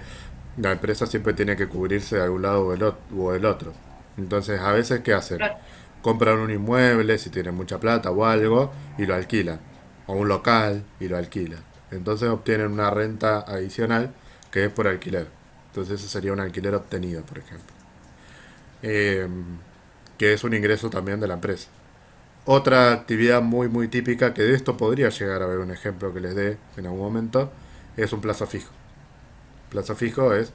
la empresa siempre tiene que cubrirse de algún lado o del otro. Entonces, a veces, ¿qué hacen? Claro. Compran un inmueble, si tienen mucha plata o algo, y lo alquilan. O un local, y lo alquilan. Entonces obtienen una renta adicional que es por alquiler. Entonces ese sería un alquiler obtenido, por ejemplo. Eh, que es un ingreso también de la empresa. Otra actividad muy muy típica, que de esto podría llegar a ver un ejemplo que les dé en algún momento, es un plazo fijo. Plazo fijo es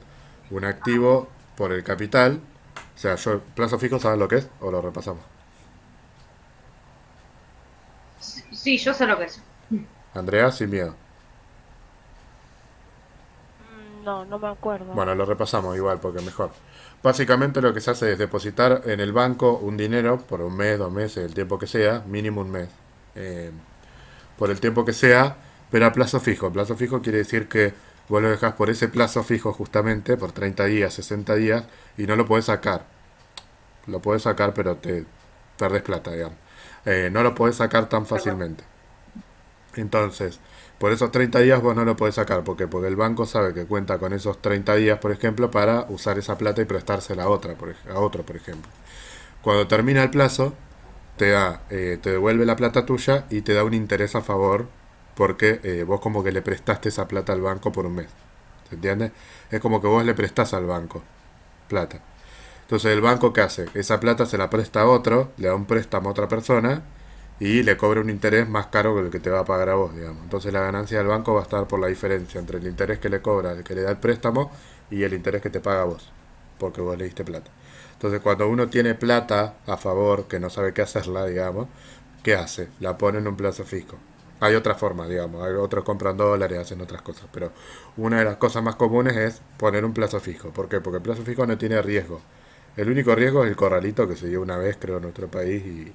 un activo por el capital. O sea, yo, plazo fijo, ¿saben lo que es? ¿O lo repasamos? Sí, yo sé lo que es. Andrea, sin miedo. No, no me acuerdo. Bueno, lo repasamos igual porque mejor. Básicamente lo que se hace es depositar en el banco un dinero por un mes, 2 meses, el tiempo que sea, mínimo un mes, eh, por el tiempo que sea, pero a plazo fijo. Plazo fijo quiere decir que vos lo dejás por ese plazo fijo justamente, por 30 días, 60 días, y no lo podés sacar. Lo podés sacar, pero te perdés plata, digamos. No lo podés sacar tan fácilmente. Entonces, por esos 30 días vos no lo podés sacar. ¿Por qué? Porque el banco sabe que cuenta con esos 30 días, por ejemplo, para usar esa plata y prestársela a otra, a otro, por ejemplo. Cuando termina el plazo, te devuelve la plata tuya y te da un interés a favor porque vos como que le prestaste esa plata al banco por un mes. ¿Se entiende? Es como que vos le prestás al banco plata. Entonces el banco, ¿qué hace? Esa plata se la presta a otro, le da un préstamo a otra persona y le cobra un interés más caro que el que te va a pagar a vos, digamos. Entonces la ganancia del banco va a estar por la diferencia entre el interés que le cobra, el que le da el préstamo, y el interés que te paga a vos, porque vos le diste plata. Entonces cuando uno tiene plata a favor, que no sabe qué hacerla, digamos, ¿qué hace? La pone en un plazo fijo. Hay otras formas, digamos, hay otros compran dólares, hacen otras cosas, pero una de las cosas más comunes es poner un plazo fijo. ¿Por qué? Porque el plazo fijo no tiene riesgo. El único riesgo es el corralito que se dio una vez, creo, en nuestro país, y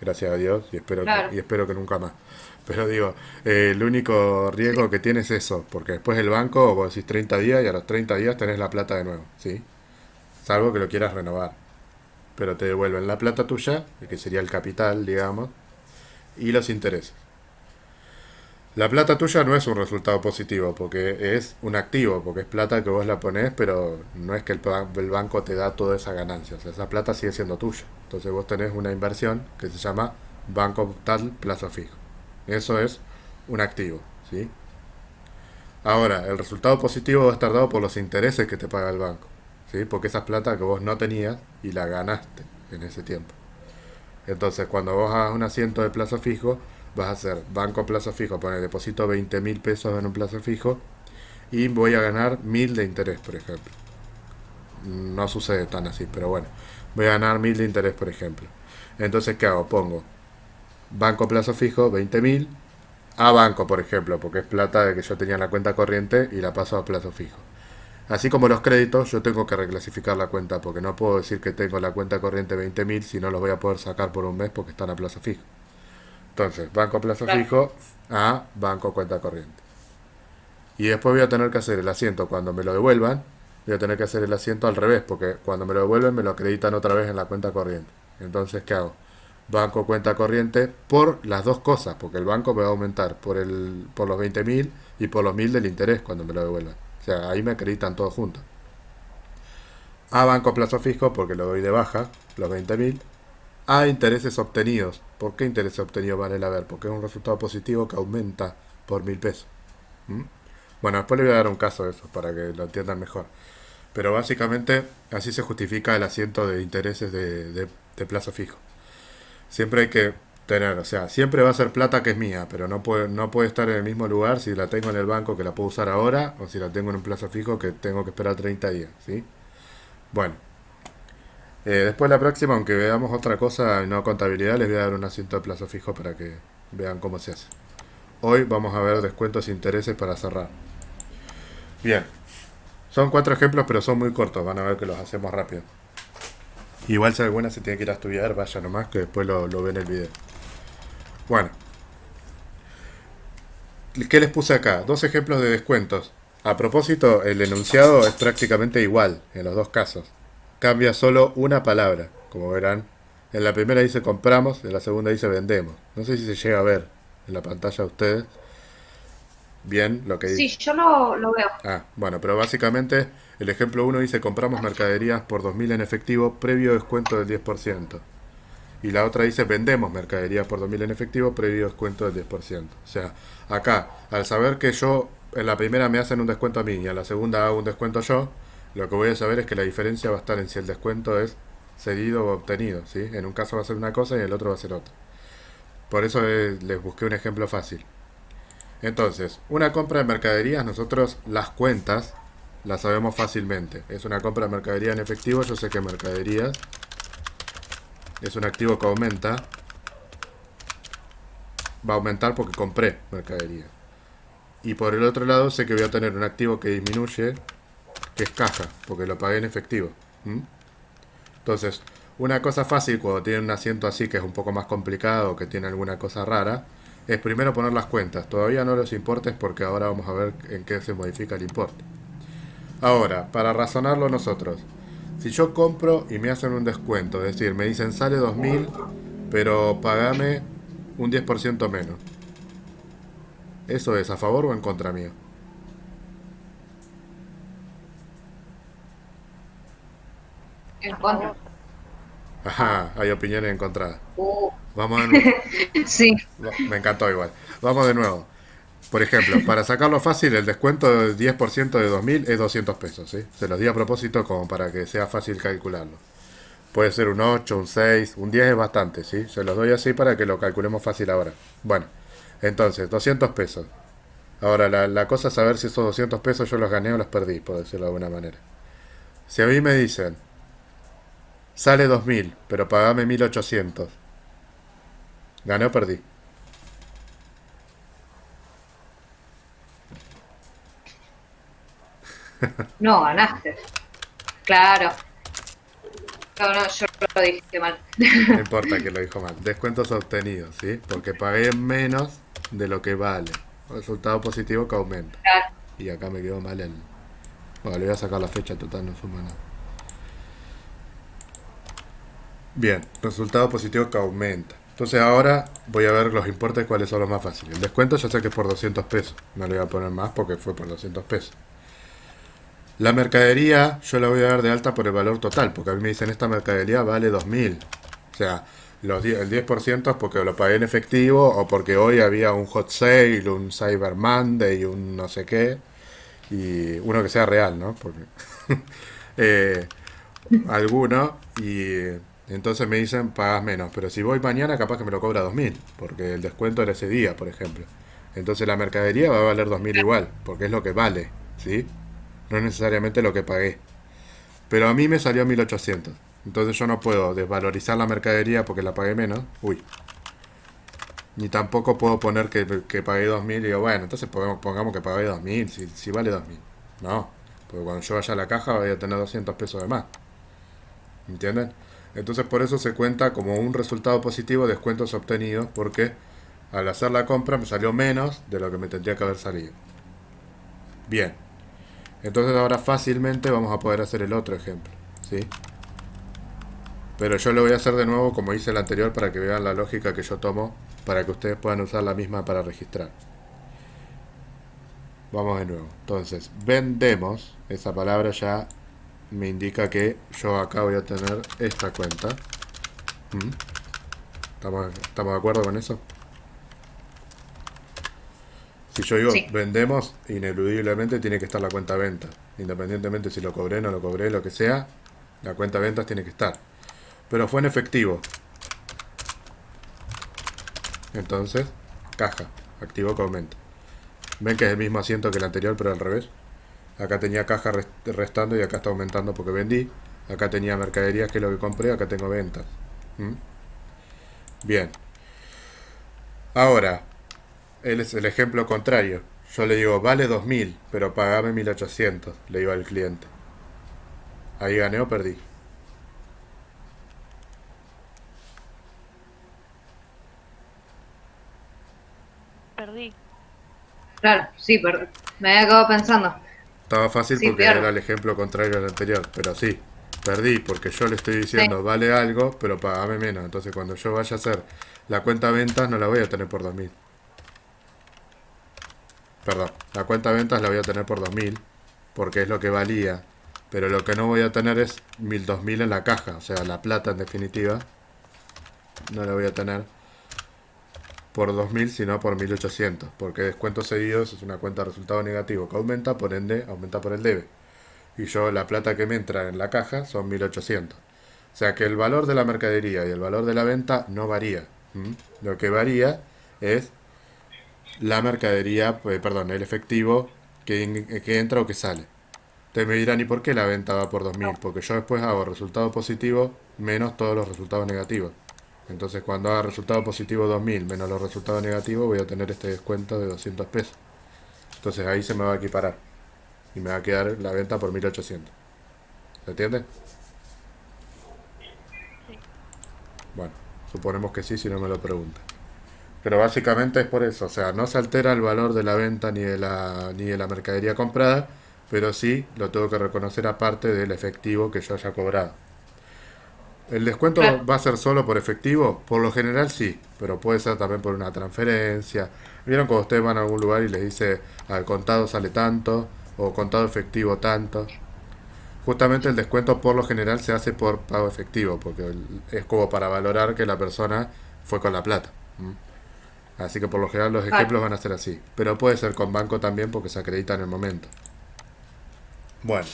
gracias a Dios, Claro. y espero que nunca más. Pero digo, el único riesgo que tienes es eso, porque después el banco, vos decís 30 días y a los 30 días tenés la plata de nuevo, ¿sí? Salvo que lo quieras renovar. Pero te devuelven la plata tuya, que sería el capital, digamos, y los intereses. La plata tuya no es un resultado positivo, porque es un activo, porque es plata que vos la ponés, pero no es que el banco te da toda esa ganancia. O sea, esa plata sigue siendo tuya. Entonces vos tenés una inversión que se llama banco tal plazo fijo. Eso es un activo, ¿sí? Ahora, el resultado positivo va a estar dado por los intereses que te paga el banco, ¿sí? Porque esa es plata que vos no tenías y la ganaste en ese tiempo. Entonces, cuando vos hagas un asiento de plazo fijo, vas a hacer banco a plazo fijo, poner deposito 20.000 pesos en un plazo fijo y voy a ganar 1.000 de interés, por ejemplo. No sucede tan así, pero bueno, voy a ganar 1.000 de interés, por ejemplo. Entonces, ¿qué hago? Pongo banco a plazo fijo, 20.000, a banco, por ejemplo, porque es plata de que yo tenía en la cuenta corriente y la paso a plazo fijo. Así como los créditos, yo tengo que reclasificar la cuenta, porque no puedo decir que tengo la cuenta corriente 20.000 si no los voy a poder sacar por un mes porque están a plazo fijo. Entonces, banco a plazo Claro. fijo a banco cuenta corriente. Y después voy a tener que hacer el asiento cuando me lo devuelvan, voy a tener que hacer el asiento al revés, porque cuando me lo devuelven me lo acreditan otra vez en la cuenta corriente. Entonces, ¿qué hago? Banco, cuenta corriente, por las dos cosas, porque el banco me va a aumentar por los 20.000 y por los 1.000 del interés cuando me lo devuelvan. O sea, ahí me acreditan todos juntos. A banco a plazo fijo, porque lo doy de baja, los 20.000. A intereses obtenidos. ¿Por qué intereses obtenidos vale la ver? Porque es un resultado positivo que aumenta por 1.000 pesos. ¿Mm? Bueno, después le voy a dar un caso de eso para que lo entiendan mejor. Pero básicamente así se justifica el asiento de intereses de plazo fijo. Siempre hay que tener, o sea, siempre va a ser plata que es mía, pero no puede estar en el mismo lugar si la tengo en el banco que la puedo usar ahora o si la tengo en un plazo fijo que tengo que esperar 30 días, ¿sí? Bueno, después la próxima, aunque veamos otra cosa y no contabilidad, les voy a dar un asiento de plazo fijo para que vean cómo se hace. Hoy vamos a ver descuentos e intereses para cerrar. Bien, son 4 ejemplos, pero son muy cortos, van a ver que los hacemos rápido. Igual si alguna se tiene que ir a estudiar, vaya nomás que después lo ven en el video. Bueno, ¿qué les puse acá? 2 ejemplos de descuentos. A propósito, el enunciado es prácticamente igual en los dos casos. Cambia solo una palabra, como verán. En la primera dice compramos, en la segunda dice vendemos. No sé si se llega a ver en la pantalla de ustedes bien lo que Sí, dice. yo lo veo. Bueno, pero básicamente el ejemplo uno dice compramos mercaderías por 2.000 en efectivo previo descuento del 10%. Y la otra dice vendemos mercaderías por 2.000 en efectivo previo descuento del 10%. O sea, acá, al saber que yo en la primera me hacen un descuento a mí y en la segunda hago un descuento yo, lo que voy a saber es que la diferencia va a estar en si el descuento es cedido o obtenido, ¿sí? En un caso va a ser una cosa y en el otro va a ser otra. Por eso les busqué un ejemplo fácil. Entonces, una compra de mercaderías, nosotros las cuentas las sabemos fácilmente. Es una compra de mercadería en efectivo, yo sé que mercaderías es un activo que aumenta, va a aumentar porque compré mercadería. Y por el otro lado sé que voy a tener un activo que disminuye, que es caja, porque lo pagué en efectivo. ¿Mm? Entonces, una cosa fácil cuando tiene un asiento así que es un poco más complicado o que tiene alguna cosa rara, es primero poner las cuentas. Todavía no los importes porque ahora vamos a ver en qué se modifica el importe. Ahora, para razonarlo nosotros, si yo compro y me hacen un descuento, es decir, me dicen sale 2.000, pero pagame un 10% menos. ¿Eso es a favor o en contra mío? En A contra. favor. Ajá, hay opiniones encontradas. Uh, Vamos de nuevo. sí, Me encantó igual. Vamos de nuevo. Por ejemplo, para sacarlo fácil, el descuento del 10% de 2.000 es 200 pesos, ¿sí? Se los di a propósito como para que sea fácil calcularlo. Puede ser un 8, un 6, un 10 es bastante, ¿sí? Se los doy así para que lo calculemos fácil ahora. Bueno, entonces, 200 pesos. Ahora, la cosa es saber si esos 200 pesos yo los gané o los perdí, por decirlo de alguna manera. Si a mí me dicen, sale 2.000, pero pagame 1.800, ¿gané o perdí? no ganaste. Claro. No, no, yo lo dije mal. No importa que lo dijo mal. Descuentos obtenidos, ¿sí? Porque pagué menos de lo que vale. Resultado positivo que aumenta. Claro. Y acá me quedó mal el... Bueno, le voy a sacar la fecha total, no suma nada. Bien, resultado positivo que aumenta. Entonces ahora voy a ver los importes cuáles son los más fáciles. El descuento ya sé que es por 200 pesos. No le voy a poner más porque fue por 200 pesos. La mercadería yo la voy a dar de alta por el valor total, porque a mí me dicen esta mercadería vale 2.000. O sea, el 10% es porque lo pagué en efectivo o porque hoy había un hot sale, un Cyber Monday, un no sé qué. Y uno que sea real, ¿no? Porque eh, alguno y entonces me dicen pagas menos. Pero si voy mañana capaz que me lo cobra 2.000, porque el descuento era ese día, por ejemplo. Entonces la mercadería va a valer 2.000 igual, porque es lo que vale, ¿sí? No es necesariamente lo que pagué. Pero a mí me salió 1.800. Entonces yo no puedo desvalorizar la mercadería porque la pagué menos. Uy. Ni tampoco puedo poner que pagué 2.000 y digo, bueno, entonces pongamos que pagué 2.000 si vale 2.000. No, porque cuando yo vaya a la caja voy a tener 200 pesos de más. ¿Entienden? Entonces por eso se cuenta como un resultado positivo descuentos obtenidos porque al hacer la compra me salió menos de lo que me tendría que haber salido. Bien. Entonces ahora fácilmente vamos a poder hacer el otro ejemplo, ¿sí? Pero yo lo voy a hacer de nuevo como hice el anterior para que vean la lógica que yo tomo para que ustedes puedan usar la misma para registrar. Vamos de nuevo. Entonces, vendemos, esa palabra ya me indica que yo acá voy a tener esta cuenta. ¿Mm? ¿Estamos de acuerdo con eso? Si yo digo Sí, vendemos, ineludiblemente tiene que estar la cuenta venta. Independientemente si lo cobré, no lo cobré, lo que sea, la cuenta ventas tiene que estar. Pero fue en efectivo. Entonces, caja, activo que aumenta. ¿Ven que es el mismo asiento que el anterior, pero al revés? Acá tenía caja restando y acá está aumentando porque vendí. Acá tenía mercaderías, que es lo que compré, acá tengo ventas. ¿Mm? Bien. Ahora, él es el ejemplo contrario. Yo le digo, vale 2000, pero pagame 1800, le digo al cliente. Ahí gané o perdí. Perdí. claro, sí, pero me había quedado pensando. Estaba fácil Sí, porque era pierdo. el ejemplo contrario al anterior, pero sí, perdí porque yo le estoy Sí, diciendo vale algo, pero pagame menos. Entonces cuando yo vaya a hacer la cuenta ventas no la voy a tener por 2000. Perdón, la cuenta ventas la voy a tener por 2000 porque es lo que valía. Pero lo que no voy a tener es 2000 en la caja, o sea, la plata en definitiva. No la voy a tener por 2000 sino por 1800, porque descuentos seguidos es una cuenta de resultado negativo que aumenta, por ende aumenta por el debe. Y yo la plata que me entra en la caja son 1800. O sea que el valor de la mercadería y el valor de la venta no varía. ¿Mm? Lo que varía es la mercadería, perdón, el efectivo que entra o que sale. Ustedes me dirán, ¿y por qué la venta va por 2000? Porque yo después hago resultado positivo menos todos los resultados negativos. Entonces cuando haga resultado positivo 2000 menos los resultados negativos voy a tener este descuento de 200 pesos. Entonces ahí se me va a equiparar y me va a quedar la venta por 1800. ¿Se entiende? Sí. Bueno, suponemos que sí si no me lo preguntan. Pero básicamente es por eso, o sea, no se altera el valor de la venta ni de la mercadería comprada, pero sí lo tengo que reconocer aparte del efectivo que yo haya cobrado. ¿El descuento claro. va a ser solo por efectivo? Por lo general sí, pero puede ser también por una transferencia. ¿Vieron cuando ustedes van a algún lugar y les dice al contado sale tanto o contado efectivo tanto? Justamente el descuento por lo general se hace por pago efectivo, porque es como para valorar que la persona fue con la plata. ¿Mm? Así que por lo general los Vale. ejemplos van a ser así. Pero puede ser con banco también porque se acredita en el momento. Bueno,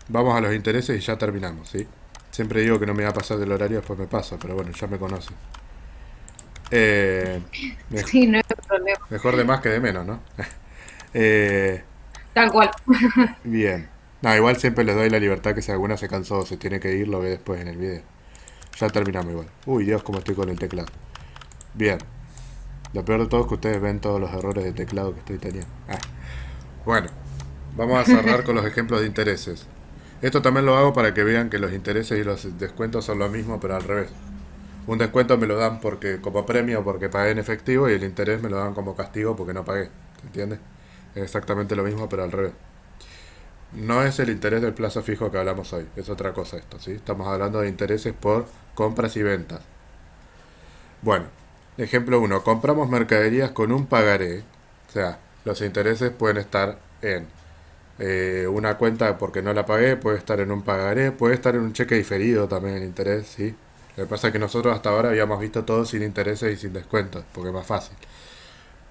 vamos a los intereses y ya terminamos, ¿sí? Siempre digo que no me va a pasar del horario, después me pasa, pero bueno, ya me conocen. Eh, mej- Sí, no hay problema. mejor de más que de menos, ¿no? Eh, Tal cual. bien. No, igual siempre les doy la libertad que si alguna se cansó o se tiene que ir, lo ve después en el video. Ya terminamos igual. Uy, Dios, cómo estoy con el teclado. Bien. Lo peor de todo es que ustedes ven todos los errores de teclado que estoy teniendo. Bueno, vamos a cerrar con los ejemplos de intereses. Esto también lo hago para que vean que los intereses y los descuentos son lo mismo, pero al revés. Un descuento me lo dan porque como premio porque pagué en efectivo y el interés me lo dan como castigo porque no pagué. ¿Se entiende? Es exactamente lo mismo, pero al revés. No es el interés del plazo fijo que hablamos hoy, es otra cosa esto, ¿sí? Estamos hablando de intereses por compras y ventas. Bueno, ejemplo uno, compramos mercaderías con un pagaré, o sea, los intereses pueden estar en una cuenta porque no la pagué, puede estar en un pagaré, puede estar en un cheque diferido también el interés, ¿sí? Lo que pasa es que nosotros hasta ahora habíamos visto todo sin intereses y sin descuentos, porque es más fácil.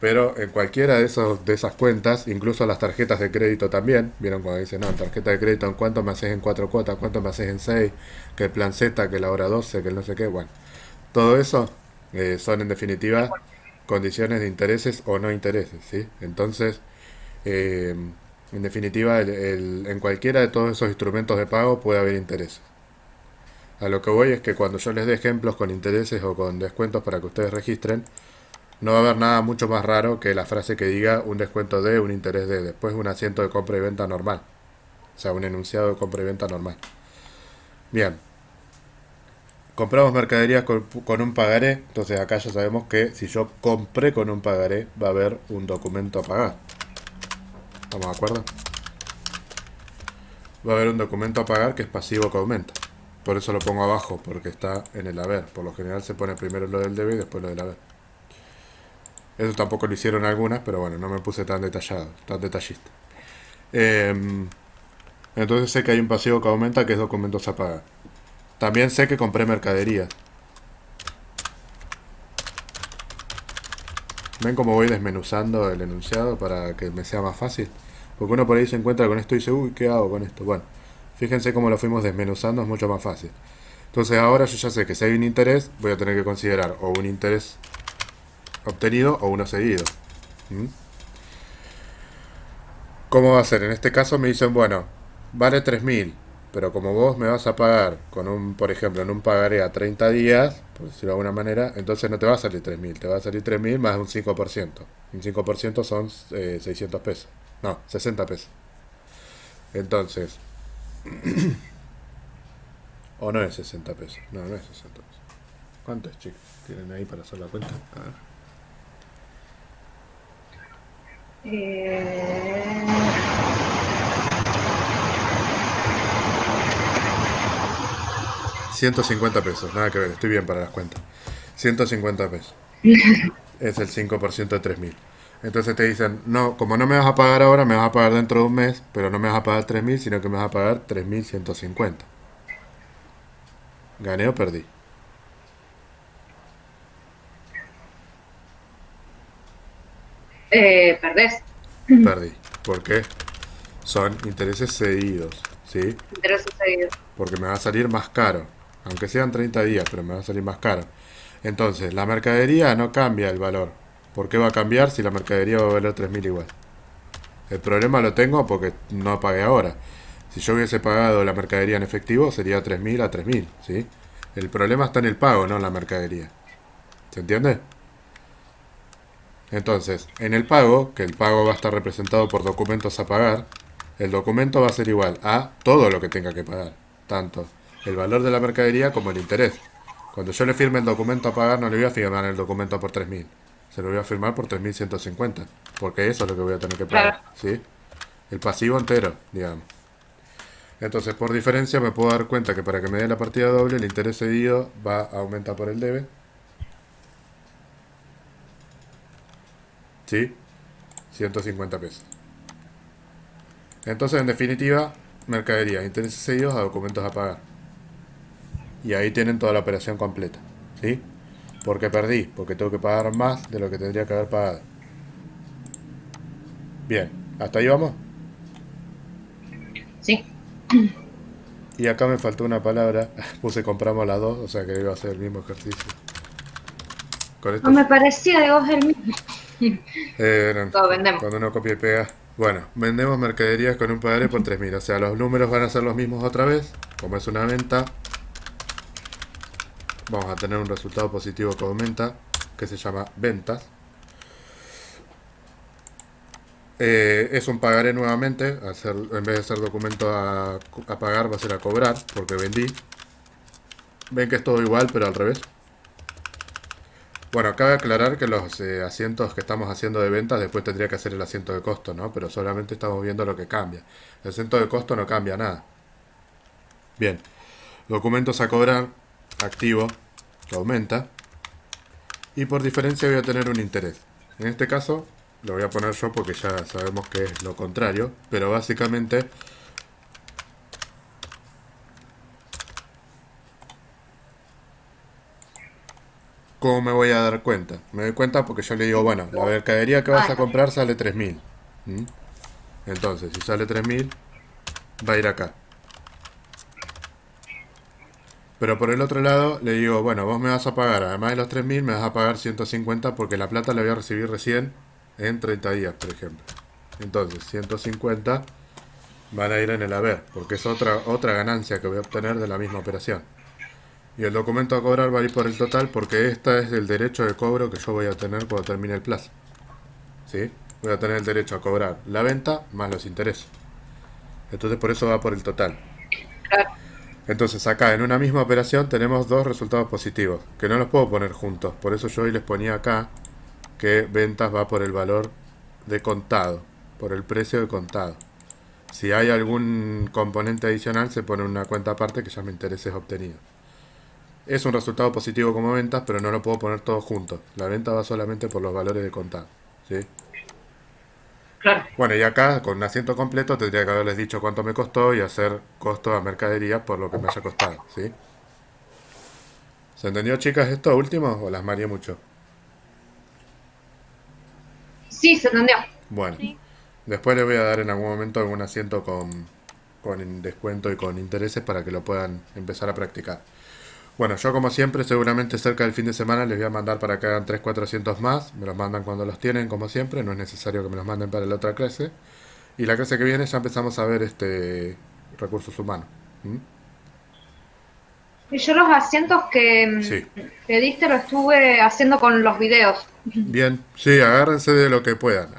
Pero en cualquiera de esas cuentas, incluso las tarjetas de crédito también, vieron cuando dicen, no, tarjeta de crédito, ¿en cuánto me haces en 4 cuotas? ¿Cuánto me haces en 6? Que el plan Z, que la hora 12, que el no sé qué, bueno. Todo eso son en definitiva condiciones de intereses o no intereses, ¿sí? Entonces, eh, en definitiva, en cualquiera de todos esos instrumentos de pago puede haber intereses. A lo que voy es que cuando yo les dé ejemplos con intereses o con descuentos para que ustedes registren, no va a haber nada mucho más raro que la frase que diga un descuento de, un interés de, después un asiento de compra y venta normal. O sea, un enunciado de compra y venta normal. Bien, compramos mercaderías con un pagaré, entonces acá ya sabemos que si yo compré con un pagaré va a haber un documento a pagar. ¿Estamos de acuerdo? Va a haber un documento a pagar que es pasivo que aumenta. Por eso lo pongo abajo, porque está en el haber. Por lo general se pone primero lo del debe y después lo del haber. Eso tampoco lo hicieron algunas, pero bueno, no me puse tan detallado, tan detallista. Entonces sé que hay un pasivo que aumenta que es documentos a pagar. También sé que compré mercadería. ¿Ven cómo voy desmenuzando el enunciado para que me sea más fácil? Porque uno por ahí se encuentra con esto y dice, uy, ¿qué hago con esto? Bueno, fíjense cómo lo fuimos desmenuzando, es mucho más fácil. Entonces ahora yo ya sé que si hay un interés, voy a tener que considerar o un interés obtenido o uno cedido. ¿Mm? ¿Cómo va a ser? En este caso me dicen, bueno, vale 3.000, pero como vos me vas a pagar con un, por ejemplo, en un pagaré a 30 días, por decirlo de alguna manera, entonces no te va a salir 3.000, te va a salir 3.000 más un 5%. Un 5% son 600 pesos. No, 60 pesos. Entonces, o no es 60 pesos. No, no es 60 pesos. ¿Cuánto es, chicos? ¿Tienen ahí para hacer la cuenta? A ver. Eh, 150 pesos, nada que ver, estoy bien para las cuentas. 150 pesos. Es el 5% de 3.000. Entonces te dicen, no, como no me vas a pagar ahora, me vas a pagar dentro de un mes, pero no me vas a pagar 3.000, sino que me vas a pagar 3.150. ¿Gané o perdí? perdés. Perdí. ¿Por qué? Son intereses cedidos, ¿sí? Interés sucedido. Porque me va a salir más caro. Aunque sean 30 días, pero me va a salir más caro. Entonces, la mercadería no cambia el valor. ¿Por qué va a cambiar si la mercadería va a valer 3.000 igual? El problema lo tengo porque no pagué ahora. Si yo hubiese pagado la mercadería en efectivo, sería 3.000 a 3.000, ¿sí? El problema está en el pago, no en la mercadería. ¿Se entiende? Entonces, en el pago, que el pago va a estar representado por documentos a pagar, el documento va a ser igual a todo lo que tenga que pagar, tanto el valor de la mercadería como el interés. Cuando yo le firme el documento a pagar, no le voy a firmar el documento por 3.000, se lo voy a firmar por 3.150, porque eso es lo que voy a tener que Claro. pagar, ¿sí? El pasivo entero, digamos. Entonces, por diferencia, me puedo dar cuenta que para que me dé la partida doble, el interés cedido va a aumentar por el debe, ¿sí? 150 pesos. Entonces, en definitiva, mercadería, intereses cedidos a documentos a pagar. Y ahí tienen toda la operación completa, ¿sí? Porque perdí, porque tengo que pagar más de lo que tendría que haber pagado. Bien, ¿hasta ahí vamos? Sí. Y acá me faltó una palabra, puse compramos las dos, o sea que iba a hacer el mismo ejercicio. Con No esto, me parecía de vos el mismo. no, Todo vendemos. cuando uno copia y pega. Bueno, vendemos mercaderías con un pagaré por 3.000, o sea, los números van a ser los mismos otra vez, como es una venta. Vamos a tener un resultado positivo que aumenta, que se llama ventas. Es un pagaré nuevamente, en vez de ser documento a pagar va a ser a cobrar, porque vendí. Ven que es todo igual, pero al revés. Bueno, cabe aclarar que los asientos que estamos haciendo de ventas después tendría que hacer el asiento de costo, ¿no? Pero solamente estamos viendo lo que cambia. El asiento de costo no cambia nada. Bien, documentos a cobrar, activo, que aumenta. Y por diferencia voy a tener un interés. En este caso lo voy a poner yo porque ya sabemos que es lo contrario, pero básicamente ¿cómo me voy a dar cuenta? Me doy cuenta porque yo le digo, bueno, la mercadería que vas a comprar sale 3.000. ¿Mm? Entonces, si sale 3.000, va a ir acá. Pero por el otro lado, le digo, bueno, vos me vas a pagar, además de los 3.000, me vas a pagar 150 porque la plata la voy a recibir recién en 30 días, por ejemplo. Entonces, 150 van a ir en el haber, porque es otra ganancia que voy a obtener de la misma operación. Y el documento a cobrar va a ir por el total porque este es el derecho de cobro que yo voy a tener cuando termine el plazo. ¿Sí? Voy a tener el derecho a cobrar la venta más los intereses. Entonces por eso va por el total. Claro. Entonces acá en una misma operación tenemos dos resultados positivos, que no los puedo poner juntos. Por eso yo hoy les ponía acá que ventas va por el valor de contado. por el precio de contado. Si hay algún componente adicional, se pone en una cuenta aparte que llama intereses obtenidos. Es un resultado positivo como ventas, pero no lo puedo poner todo junto. La venta va solamente por los valores de contado. ¿Sí? Claro. Bueno, y acá con un asiento completo tendría que haberles dicho cuánto me costó y hacer costo a mercadería por lo que me haya costado. ¿Sí? ¿Se entendió, chicas, esto último o las mareé mucho? Sí, se entendió. Bueno, Sí. después les voy a dar en algún momento algún asiento con descuento y con intereses para que lo puedan empezar a practicar. Bueno, yo como siempre, seguramente cerca del fin de semana les voy a mandar para que hagan 3 400 más. Me los mandan cuando los tienen, como siempre. No es necesario que me los manden para la otra clase. Y la clase que viene ya empezamos a ver recursos humanos. ¿Mm? Y yo los asientos que Sí. que diste lo estuve haciendo con los videos. Bien. Sí, agárrense de lo que puedan.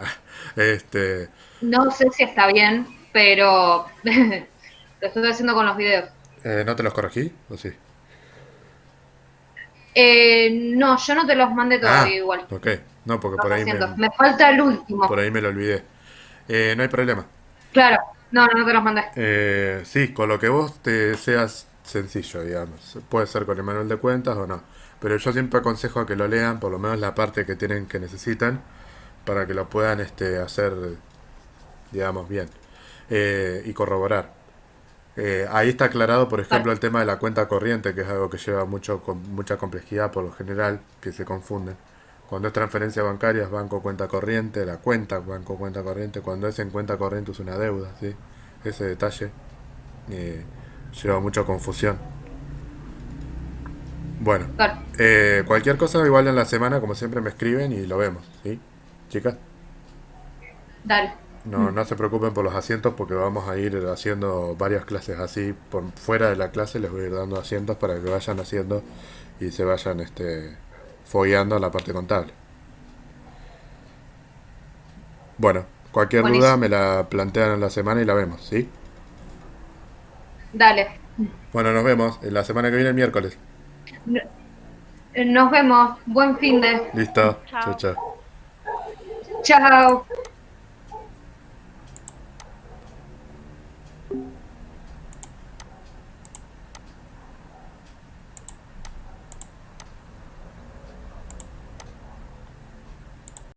Este, No sé si está bien, pero lo estoy haciendo con los videos. ¿No te los corregí? ¿O sí? No, yo no te los mandé Ah, todavía igual. ok. No, porque Los asientos. Me falta el por último. ahí me lo olvidé. No hay problema. Claro. No, no te los mandé. Sí, con lo que vos te seas sencillo, digamos. Puede ser con el manual de cuentas o no. Pero yo siempre aconsejo a que lo lean, por lo menos la parte que necesitan, para que lo puedan hacer, digamos, bien. Y corroborar. Ahí está aclarado, por Vale. ejemplo, el tema de la cuenta corriente, que es algo que lleva mucha complejidad por lo general, que se confunden. Cuando es transferencia bancaria es banco cuenta corriente, la cuenta banco cuenta corriente, cuando es en cuenta corriente es una deuda, ¿sí? Ese detalle eh, lleva mucha confusión. Bueno, Claro. cualquier cosa igual en la semana, como siempre, me escriben y lo vemos, ¿sí? Chicas, Dale. no, no se preocupen por los asientos porque vamos a ir haciendo varias clases así. Por fuera de la clase les voy a ir dando asientos para que vayan haciendo y se vayan fogueando la parte contable. Bueno, cualquier duda Buenísimo. me la plantean en la semana y la vemos, ¿sí? Dale. Bueno, nos vemos en la semana que viene el miércoles. Nos vemos. Buen fin de. Listo, chao, Chao. chao. Chao.